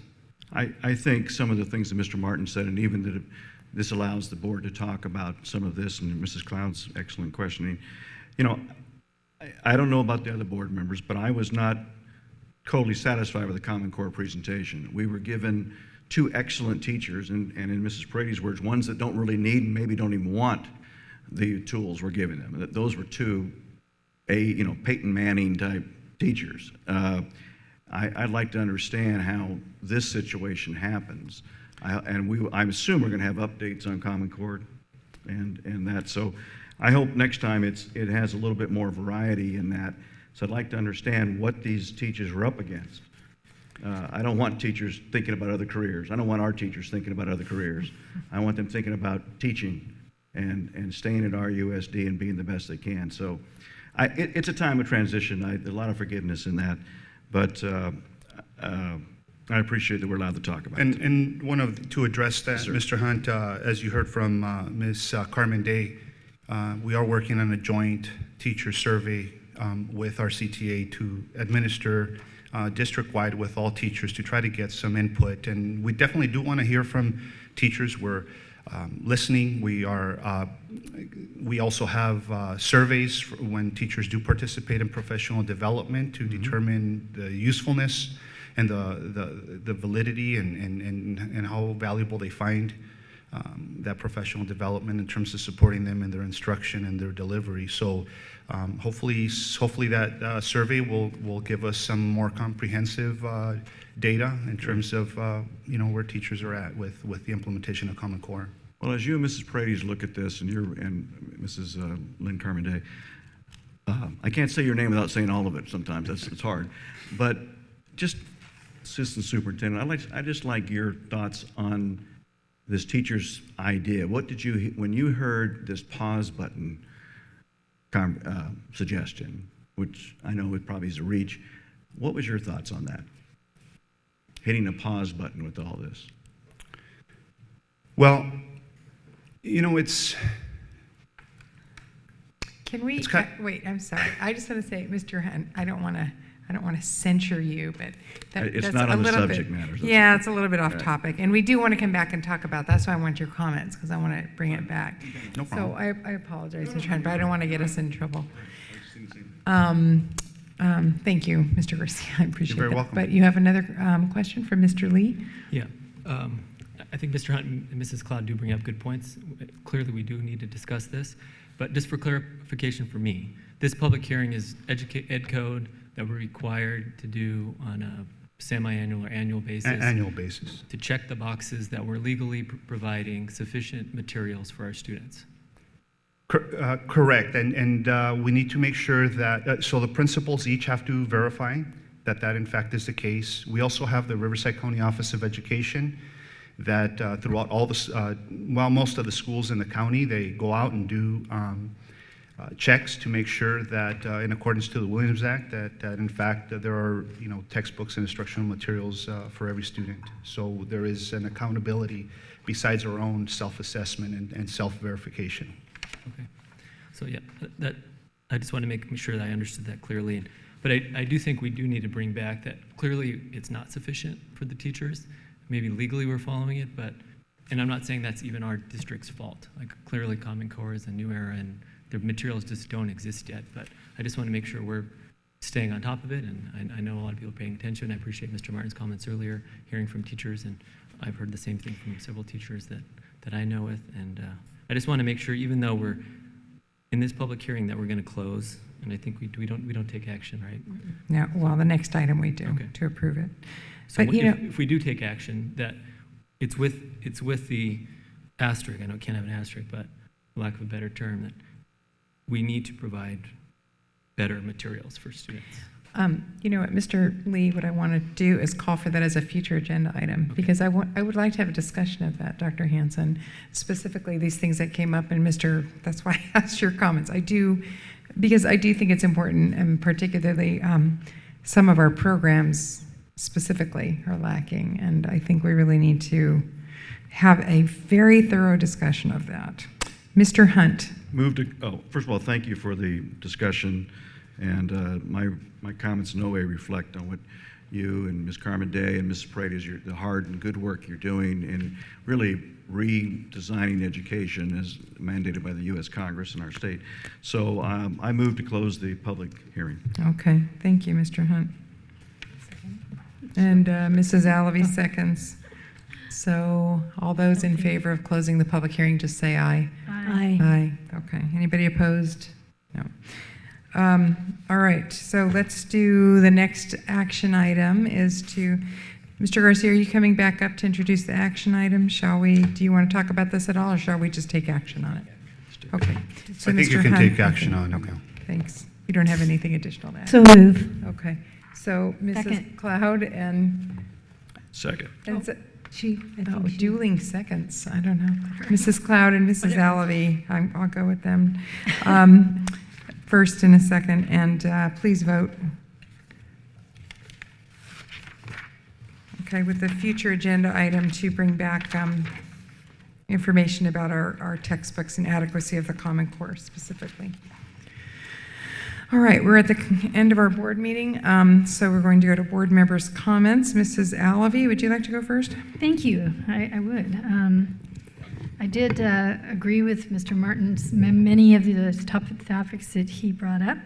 I think some of the things that Mr. Martin said, and even that this allows the board to talk about some of this, and Mrs. Cloud's excellent questioning. I don't know about the other board members, but I was not totally satisfied with the Common Core presentation. We were given two excellent teachers, and in Mrs. Brady's words, ones that don't really need and maybe don't even want the tools we're giving them. Those were two, Peyton Manning type teachers. I'd like to understand how this situation happens. I assume we're going to have updates on Common Core and that. So I hope next time it has a little bit more variety in that. So I'd like to understand what these teachers are up against. I don't want teachers thinking about other careers. I don't want our teachers thinking about other careers. I want them thinking about teaching and staying at RUSD and being the best they can. So it's a time of transition. There's a lot of forgiveness in that. But I appreciate that we're allowed to talk about it. And to address that, Yes, Mr. Hunt, as you heard from Ms. Carmen Day, we are working on a joint teacher survey with our CTA to administer district-wide with all teachers to try to get some input. And we definitely do want to hear from teachers. We're listening. We also have surveys when teachers do participate in professional development to determine the usefulness and the validity and how valuable they find that professional development in terms of supporting them in their instruction and their delivery. So hopefully that survey will give us some more comprehensive data in terms of where teachers are at with the implementation of Common Core. Well, as you and Mrs. Paredes look at this, and Mrs. Lynn Carmen Day, I can't say your name without saying all of it sometimes. It's hard. But just, Assistant Superintendent, I'd just like your thoughts on this teacher's idea. What did when you heard this pause button suggestion, which I know it probably is a reach, what was your thoughts on that? Hitting a pause button with all this. Well, it's... Can we, wait, I'm sorry. I just want to say, Mr. Hunt, I don't want to censure you, but it's that's not on a the little subject bit, matter. Yeah, it's a little bit off topic, and we do want to come back and talk about that. That's why I want your comments, because I want to bring it back. No problem. So I apologize, Mr. Hunt, but I don't want to get us in trouble. Thank you, Mr. Garcia. I appreciate You're very that. welcome. But you have another question from Mr. Lee? Yeah. I think Mr. Hunt and Mrs. Cloud do bring up good points. Clearly, we do need to discuss this. But just for clarification for me, this public hearing is ed code that we're required to do on a semi-annual or annual basis. Annual basis. To check the boxes that we're legally providing sufficient materials for our students. Correct, and we need to make sure that, so the principals each have to verify that that in fact is the case. We also have the Riverside County Office of Education that throughout all the, most of the schools in the county, they go out and do checks to make sure that in accordance to the Williams Act, that in fact there are, textbooks and instructional materials for every student. So there is an accountability besides our own self-assessment and self-verification. Okay. So yeah, that I just want to make sure that I understood that clearly. But I do think we do need to bring back that clearly it's not sufficient for the teachers. Maybe legally we're following it, and I'm not saying that's even our district's fault. Like clearly Common Core is a new era and the materials just don't exist yet. But I just want to make sure we're staying on top of it. And I know a lot of people are paying attention. I appreciate Mr. Martin's comments earlier, hearing from teachers, and I've heard the same thing from several teachers that I know with. And I just want to make sure, even though we're in this public hearing that we're going to close, and I think we don't take action, right? No, well, the next item we do to approve it. So But, if we do take action, that it's with the asterisk. I know it can't have an asterisk, but for lack of a better term, that we need to provide better materials for students. You know what, Mr. Lee, what I want to do is call for that as a future agenda item, because I would like to have a discussion of that, Dr. Hansen, specifically these things that came up, and that's why I asked your comments. Because I do think it's important, and particularly some of our programs specifically are lacking, and I think we really need to have a very thorough discussion of that. Mr. Hunt. First of all, thank you for the discussion, and my comments in no way reflect on what you and Ms. Carmen Day and Mrs. Paredes, the hard and good work you're doing in really redesigning education as mandated by the U.S. Congress and our state. So I move to close the public hearing. Okay, thank you, Mr. Hunt. And Mrs. Alavi seconds. So all those in favor of closing the public hearing, just say aye. Aye. Aye. Okay. Anybody opposed? No. All right. So let's do the next action item is to, Mr. Garcia, are you coming back up to introduce the action item? Do you want to talk about this at all, or shall we just take action on it? Okay. So I think you can take action on it. Okay. Thanks. You don't have anything additional to add? So move. Okay. So Mrs. Second. Cloud and Second. Dueling seconds. I don't know. Mrs. Cloud and Mrs. Alavi. I'll go with them. First and a second, and please vote. Okay, with the future agenda item to bring back information about our textbooks and adequacy of the Common Core specifically. All right, we're at the end of our board meeting, so we're going to go to board members' comments. Mrs. Alavi, would you like to go first? Thank you. I would. I did agree with Mr. Martin's many of the topics that he brought up,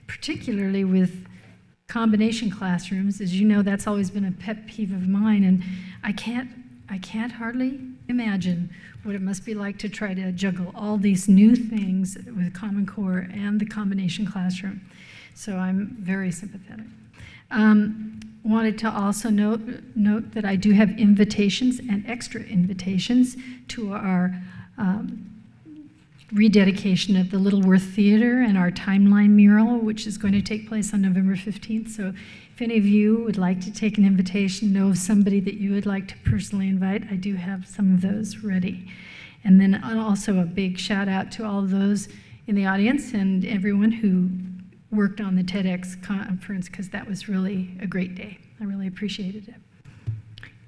particularly with combination classrooms. As you know, that's always been a pet peeve of mine, and I can't hardly imagine what it must be like to try to juggle all these new things with Common Core and the combination classroom. So I'm very sympathetic. Wanted to also note that I do have invitations and extra invitations to our rededication of the Littleworth Theater and our Timeline mural, which is going to take place on November 15th. So if any of you would like to take an invitation, know of somebody that you would like to personally invite, I do have some of those ready. And then also a big shout out to all of those in the audience and everyone who worked on the TEDx conference, because that was really a great day. I really appreciated it.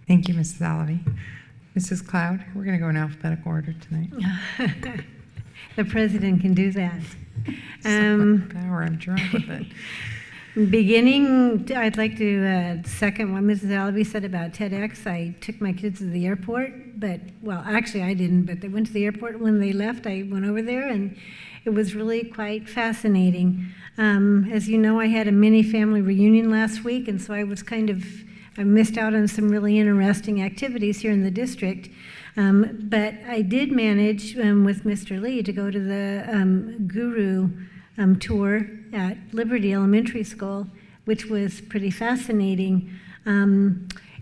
Thank you, Mrs. Alavi. Mrs. Cloud, we're going to go in alphabetical order tonight. The president can do that. Power, I'm drunk with it. I'd like to second what Mrs. Alavi said about TEDx. I took my kids to the airport, actually I didn't, but they went to the airport. When they left, I went over there, and it was really quite fascinating. As you know, I had a mini family reunion last week, and so I missed out on some really interesting activities here in the district. But I did manage with Mr. Lee to go to the Guru tour at Liberty Elementary School, which was pretty fascinating.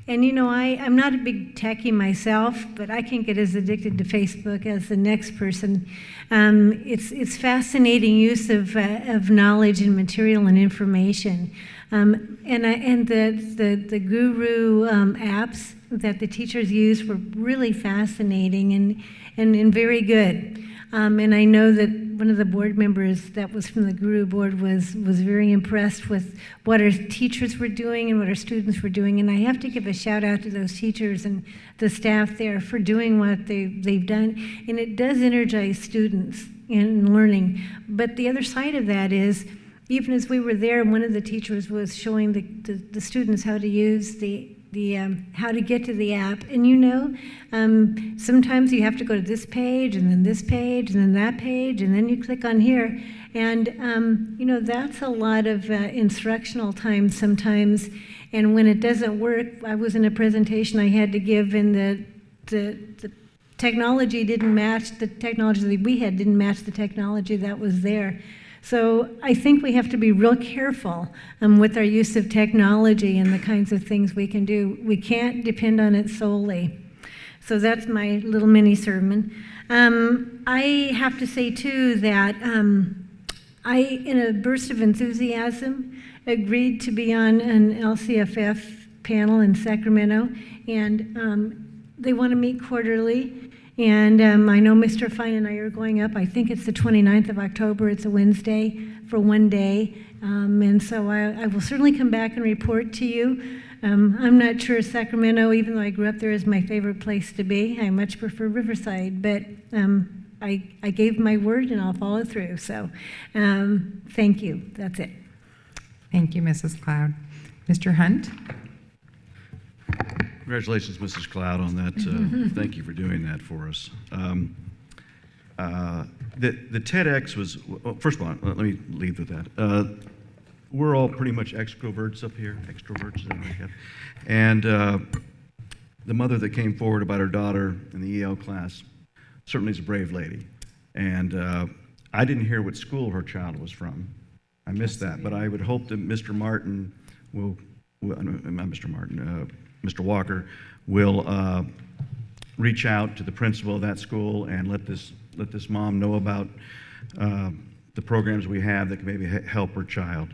And you know, I'm not a big techie myself, but I can get as addicted to Facebook as the next person. It's fascinating use of knowledge and material and information. And the Guru apps that the teachers used were really fascinating and very good. And I know that one of the board members that was from the Guru board was very impressed with what our teachers were doing and what our students were doing. And I have to give a shout out to those teachers and the staff there for doing what they've done. And it does energize students in learning. But the other side of that is, even as we were there, one of the teachers was showing the students how to use how to get to the app. And you know, sometimes you have to go to this page and then this page and then that page and then you click on here. And you know, that's a lot of instructional time sometimes. And when it doesn't work, I was in a presentation I had to give, and the technology didn't match, the technology that we had didn't match the technology that was there. So I think we have to be real careful with our use of technology and the kinds of things we can do. We can't depend on it solely. So that's my little mini sermon. I have to say too that I, in a burst of enthusiasm, agreed to be on an LCFF panel in Sacramento, and they want to meet quarterly. And I know Mr. Fine and I are going up. I think it's the 29th of October. It's a Wednesday for one day. And so I will certainly come back and report to you. I'm not sure Sacramento, even though I grew up there, is my favorite place to be. I much prefer Riverside. But I gave my word and I'll follow through. So thank you. That's it. Thank you, Mrs. Cloud. Mr. Hunt? Congratulations, Mrs. Cloud, on that. Thank you for doing that for us. The TEDx was, well, first of all, let me lead with that. We're all pretty much extroverts up here, extroverts, and the mother that came forward about her daughter in the EL class certainly is a brave lady. And I didn't hear what school her child was from. I missed that, but I would hope that Mr. Martin will, not Mr. Martin, Mr. Walker will reach out to the principal of that school and let this mom know about the programs we have that can maybe help her child.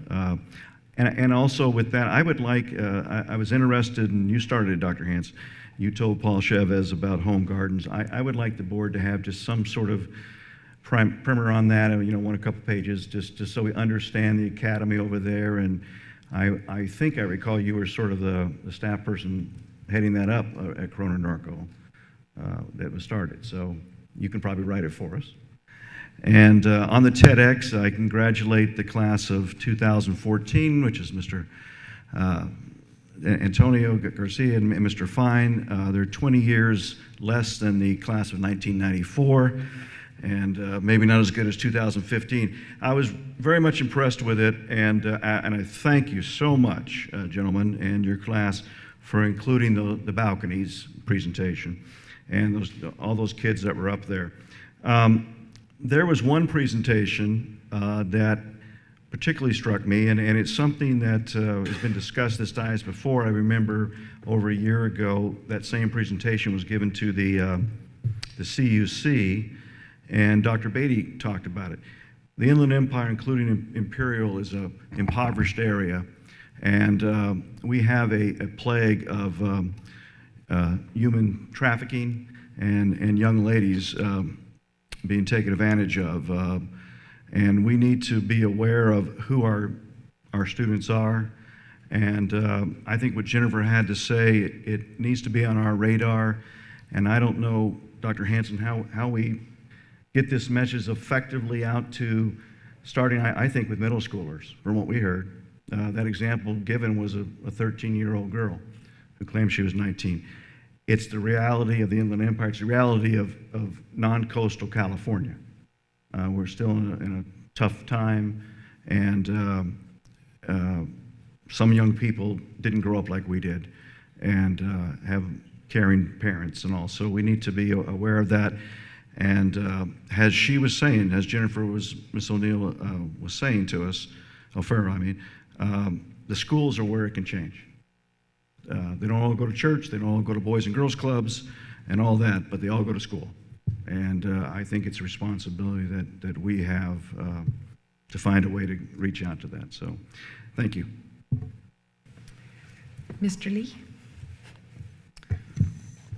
And also with that, I would like, I was interested, and you started it, Dr. Hans. You told Paul Chavez about home gardens. I would like the board to have just some sort of primer on that, a couple pages, just so we understand the academy over there. And I think I recall you were sort of the staff person heading that up at Corona Norco that was started. So you can probably write it for us. And on the TEDx, I congratulate the class of 2014, which is Mr. Antonio Garcia and Mr. Fine. They're 20 years less than the class of 1994. And maybe not as good as 2015. I was very much impressed with it, and I thank you so much, gentlemen, and your class for including the balconies presentation and all those kids that were up there. There was one presentation that particularly struck me, and it's something that has been discussed this dais before. I remember over a year ago that same presentation was given to the CUC, and Dr. Beatty talked about it. The Inland Empire, including Imperial, is an impoverished area, and we have a plague of human trafficking and young ladies being taken advantage of. And we need to be aware of who our students are. And I think what Jennifer had to say, it needs to be on our radar. And I don't know, Dr. Hanson, how we get this message effectively out to starting, I think, with middle schoolers, from what we heard. That example given was a 13-year-old girl who claimed she was 19. It's the reality of the Inland Empire. It's the reality of non-coastal California. We're still in a tough time, and some young people didn't grow up like we did and have caring parents and all. So we need to be aware of that. And as she was saying, as Miss O'Neill was saying to us, O'Farrell, I mean, the schools are where it can change. They don't all go to church, they don't all go to boys and girls clubs and all that, but they all go to school. And I think it's a responsibility that we have to find a way to reach out to that. So thank you. Mr. Lee?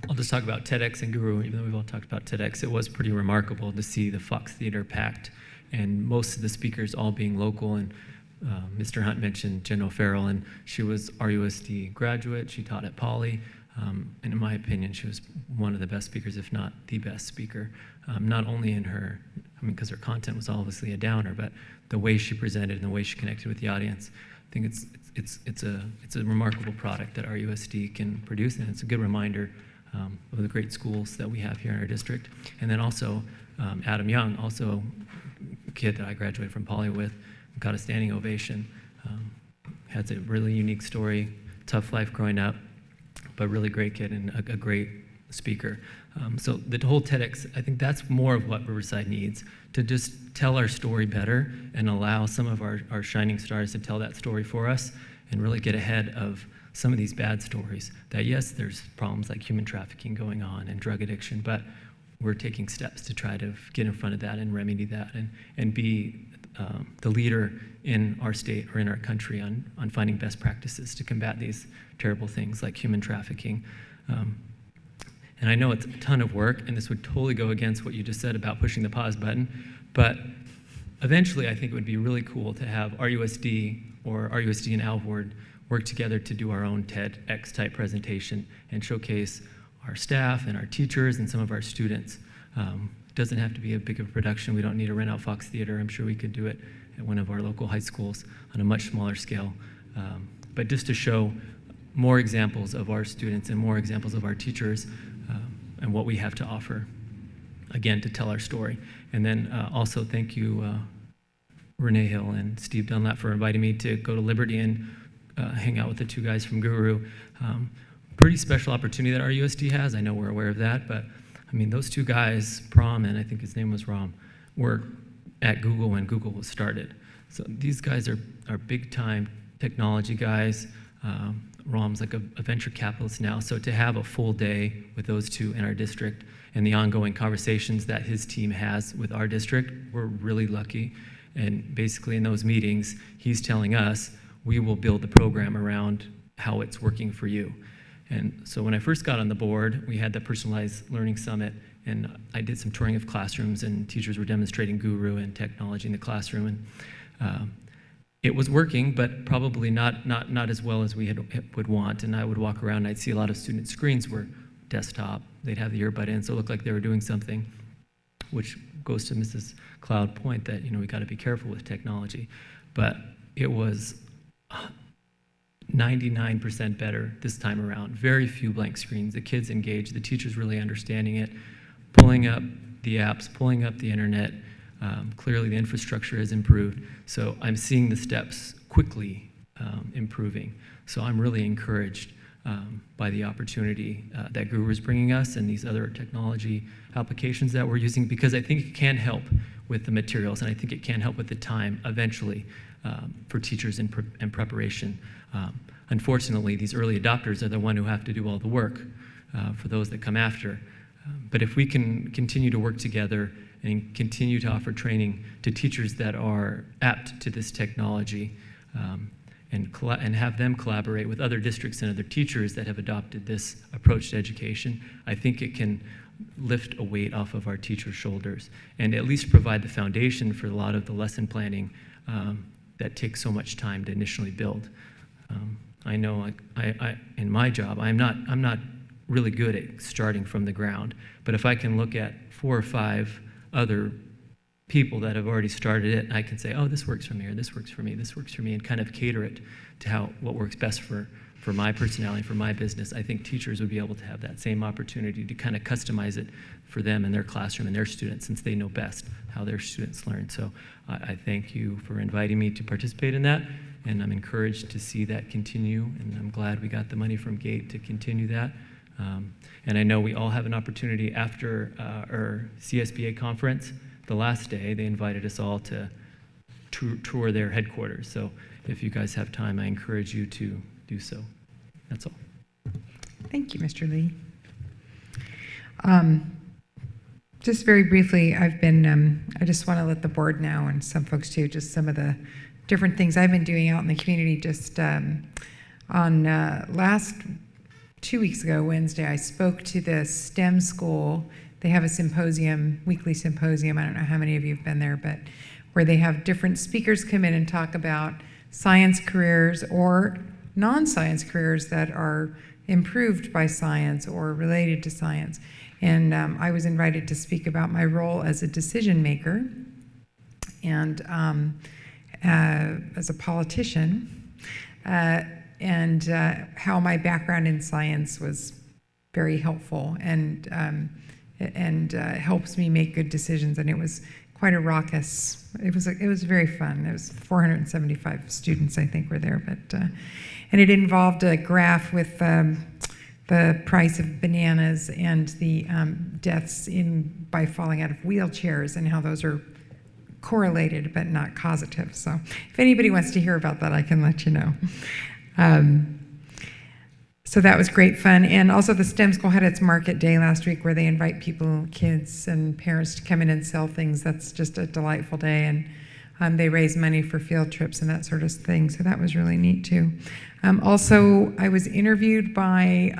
I'll just talk about TEDx and Guru. Even though we've all talked about TEDx, it was pretty remarkable to see the Fox Theater packed and most of the speakers all being local. And Mr. Hunt mentioned Jen O'Farrell, and she was RUSD graduate. She taught at Poly. And in my opinion, she was one of the best speakers, if not the best speaker, not only in her, because her content was obviously a downer, but the way she presented and the way she connected with the audience. I think it's a remarkable product that RUSD can produce, and it's a good reminder of the great schools that we have here in our district. And then also Adam Young, also a kid that I graduated from Poly with, got a standing ovation. Has a really unique story, tough life growing up, but really great kid and a great speaker. So the whole TEDx, I think that's more of what Riverside needs, to just tell our story better and allow some of our shining stars to tell that story for us and really get ahead of some of these bad stories. That yes, there's problems like human trafficking going on and drug addiction, but we're taking steps to try to get in front of that and remedy that and be the leader in our state or in our country on finding best practices to combat these terrible things like human trafficking. And I know it's a ton of work, and this would totally go against what you just said about pushing the pause button, but eventually I think it would be really cool to have RUSD or RUSD and Alvord work together to do our own TEDx type presentation and showcase our staff and our teachers and some of our students. It doesn't have to be a big of a production. We don't need to rent out Fox Theater. I'm sure we could do it at one of our local high schools on a much smaller scale. But just to show more examples of our students and more examples of our teachers and what we have to offer, again, to tell our story. And then also thank you, Renee Hill and Steve Dunlap, for inviting me to go to Liberty and hang out with the two guys from Guru. Pretty special opportunity that our USD has. I know we're aware of that, but I mean, those two guys, Prom and I think his name was Ram, were at Google when Google was started. So these guys are big time technology guys. Ram's like a venture capitalist now. So to have a full day with those two in our district and the ongoing conversations that his team has with our district, we're really lucky. And basically in those meetings, he's telling us, we will build the program around how it's working for you. And so when I first got on the board, we had the Personalized Learning Summit, and I did some touring of classrooms, and teachers were demonstrating Guru and technology in the classroom. And it was working, but probably not as well as we would want. And I would walk around, and I'd see a lot of student screens were desktop. They'd have the earbud in, so it looked like they were doing something, which goes to Mrs. Cloud's point that, we got to be careful with technology. But it was 99% better this time around. Very few blank screens. The kids engaged. The teachers really understanding it, pulling up the apps, pulling up the internet. Clearly, the infrastructure has improved. So I'm seeing the steps quickly improving. So I'm really encouraged by the opportunity that Guru is bringing us and these other technology applications that we're using, because I think it can help with the materials, and I think it can help with the time eventually for teachers in preparation. Unfortunately, these early adopters are the one who have to do all the work for those that come after. But if we can continue to work together and continue to offer training to teachers that are apt to this technology, and have them collaborate with other districts and other teachers that have adopted this approach to education, I think it can lift a weight off of our teachers' shoulders and at least provide the foundation for a lot of the lesson planning that takes so much time to initially build. I know I in my job, I'm not really good at starting from the ground, but if I can look at 4 or 5 other people that have already started it, I can say, oh, this works for me, or this works for me, this works for me, and kind of cater it to what works best for my personality, for my business. I think teachers would be able to have that same opportunity to kind of customize it for them and their classroom and their students, since they know best how their students learn. So I thank you for inviting me to participate in that, and I'm encouraged to see that continue, and I'm glad we got the money from GATE to continue that. And I know we all have an opportunity after our CSBA conference. The last day, they invited us all to tour their headquarters. So if you guys have time, I encourage you to do so. That's all. Thank you, Mr. Lee. Just very briefly, I've been, I just want to let the board know, and some folks too, just some of the different things I've been doing out in the community. Just on last 2 weeks ago, Wednesday, I spoke to the STEM school. They have a symposium, weekly symposium. I don't know how many of you have been there, but where they have different speakers come in and talk about science careers or non-science careers that are improved by science or related to science. And I was invited to speak about my role as a decision maker and as a politician, and how my background in science was very helpful and helps me make good decisions. And it was quite a raucous. It was very fun. It was 475 students, I think, were there, but and it involved a graph with the price of bananas and the deaths by falling out of wheelchairs and how those are correlated but not causative. So if anybody wants to hear about that, I can let you know. So that was great fun. And also the STEM school had its market day last week where they invite people, kids and parents to come in and sell things. That's just a delightful day. And they raise money for field trips and that sort of thing. So that was really neat too. Also, I was interviewed by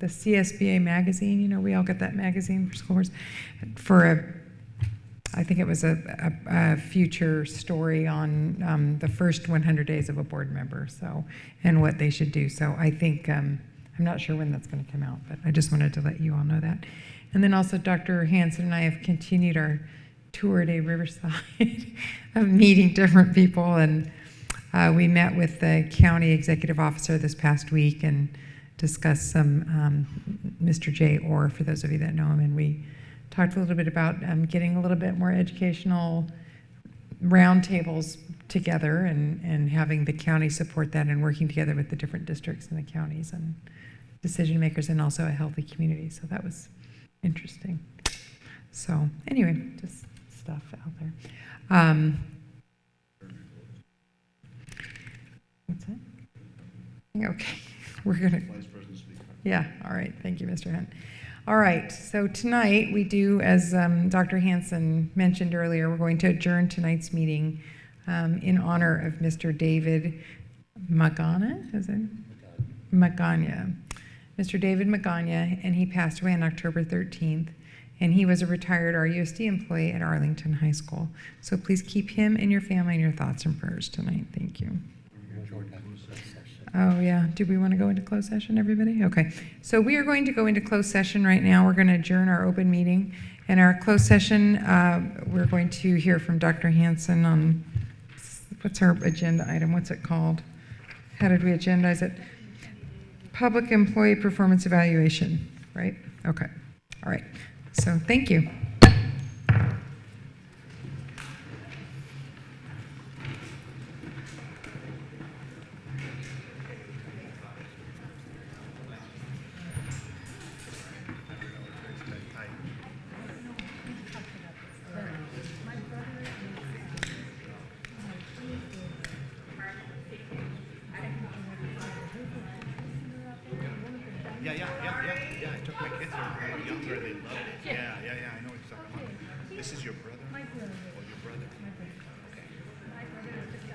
the CSBA magazine. You know, we all get that magazine for school boards, for I think it was a future story on the first 100 days of a board member, so, and what they should do. So I think, I'm not sure when that's going to come out, but I just wanted to let you all know that. And then also Dr. Hanson and I have continued our tour de Riverside of meeting different people, and we met with the county executive officer this past week and discussed some Mr. Jay Orr, for those of you that know him, and we talked a little bit about getting a little bit more educational roundtables together and having the county support that and working together with the different districts and the counties and decision makers, and also a healthy community. So that was interesting. So anyway, just stuff out there. What's that? Okay, we're gonna. Yeah, all right. Thank you, Mr. Hunt. All right, so tonight we do, as Dr. Hanson mentioned earlier, we're going to adjourn tonight's meeting in honor of Mr. David Magana, is it? Magana. Mr. David Magana, and he passed away on October 13th, and he was a retired RUSD employee at Arlington High School. So please keep him and your family in your thoughts and prayers tonight. Thank you. Oh, yeah. Do we want to go into closed session, everybody? Okay. So we are going to go into closed session right now. We're going to adjourn our open meeting. In our closed session, we're going to hear from Dr. Hanson on, what's our agenda item? What's it called? How did we agendize it? Public Employee Performance Evaluation, right? Okay. All right. So thank you. Yeah. I took my kids there when they were younger. They loved it. Yeah. I know what you're talking about. This is your brother? My brother. Oh, your brother. My brother. Okay. My brother.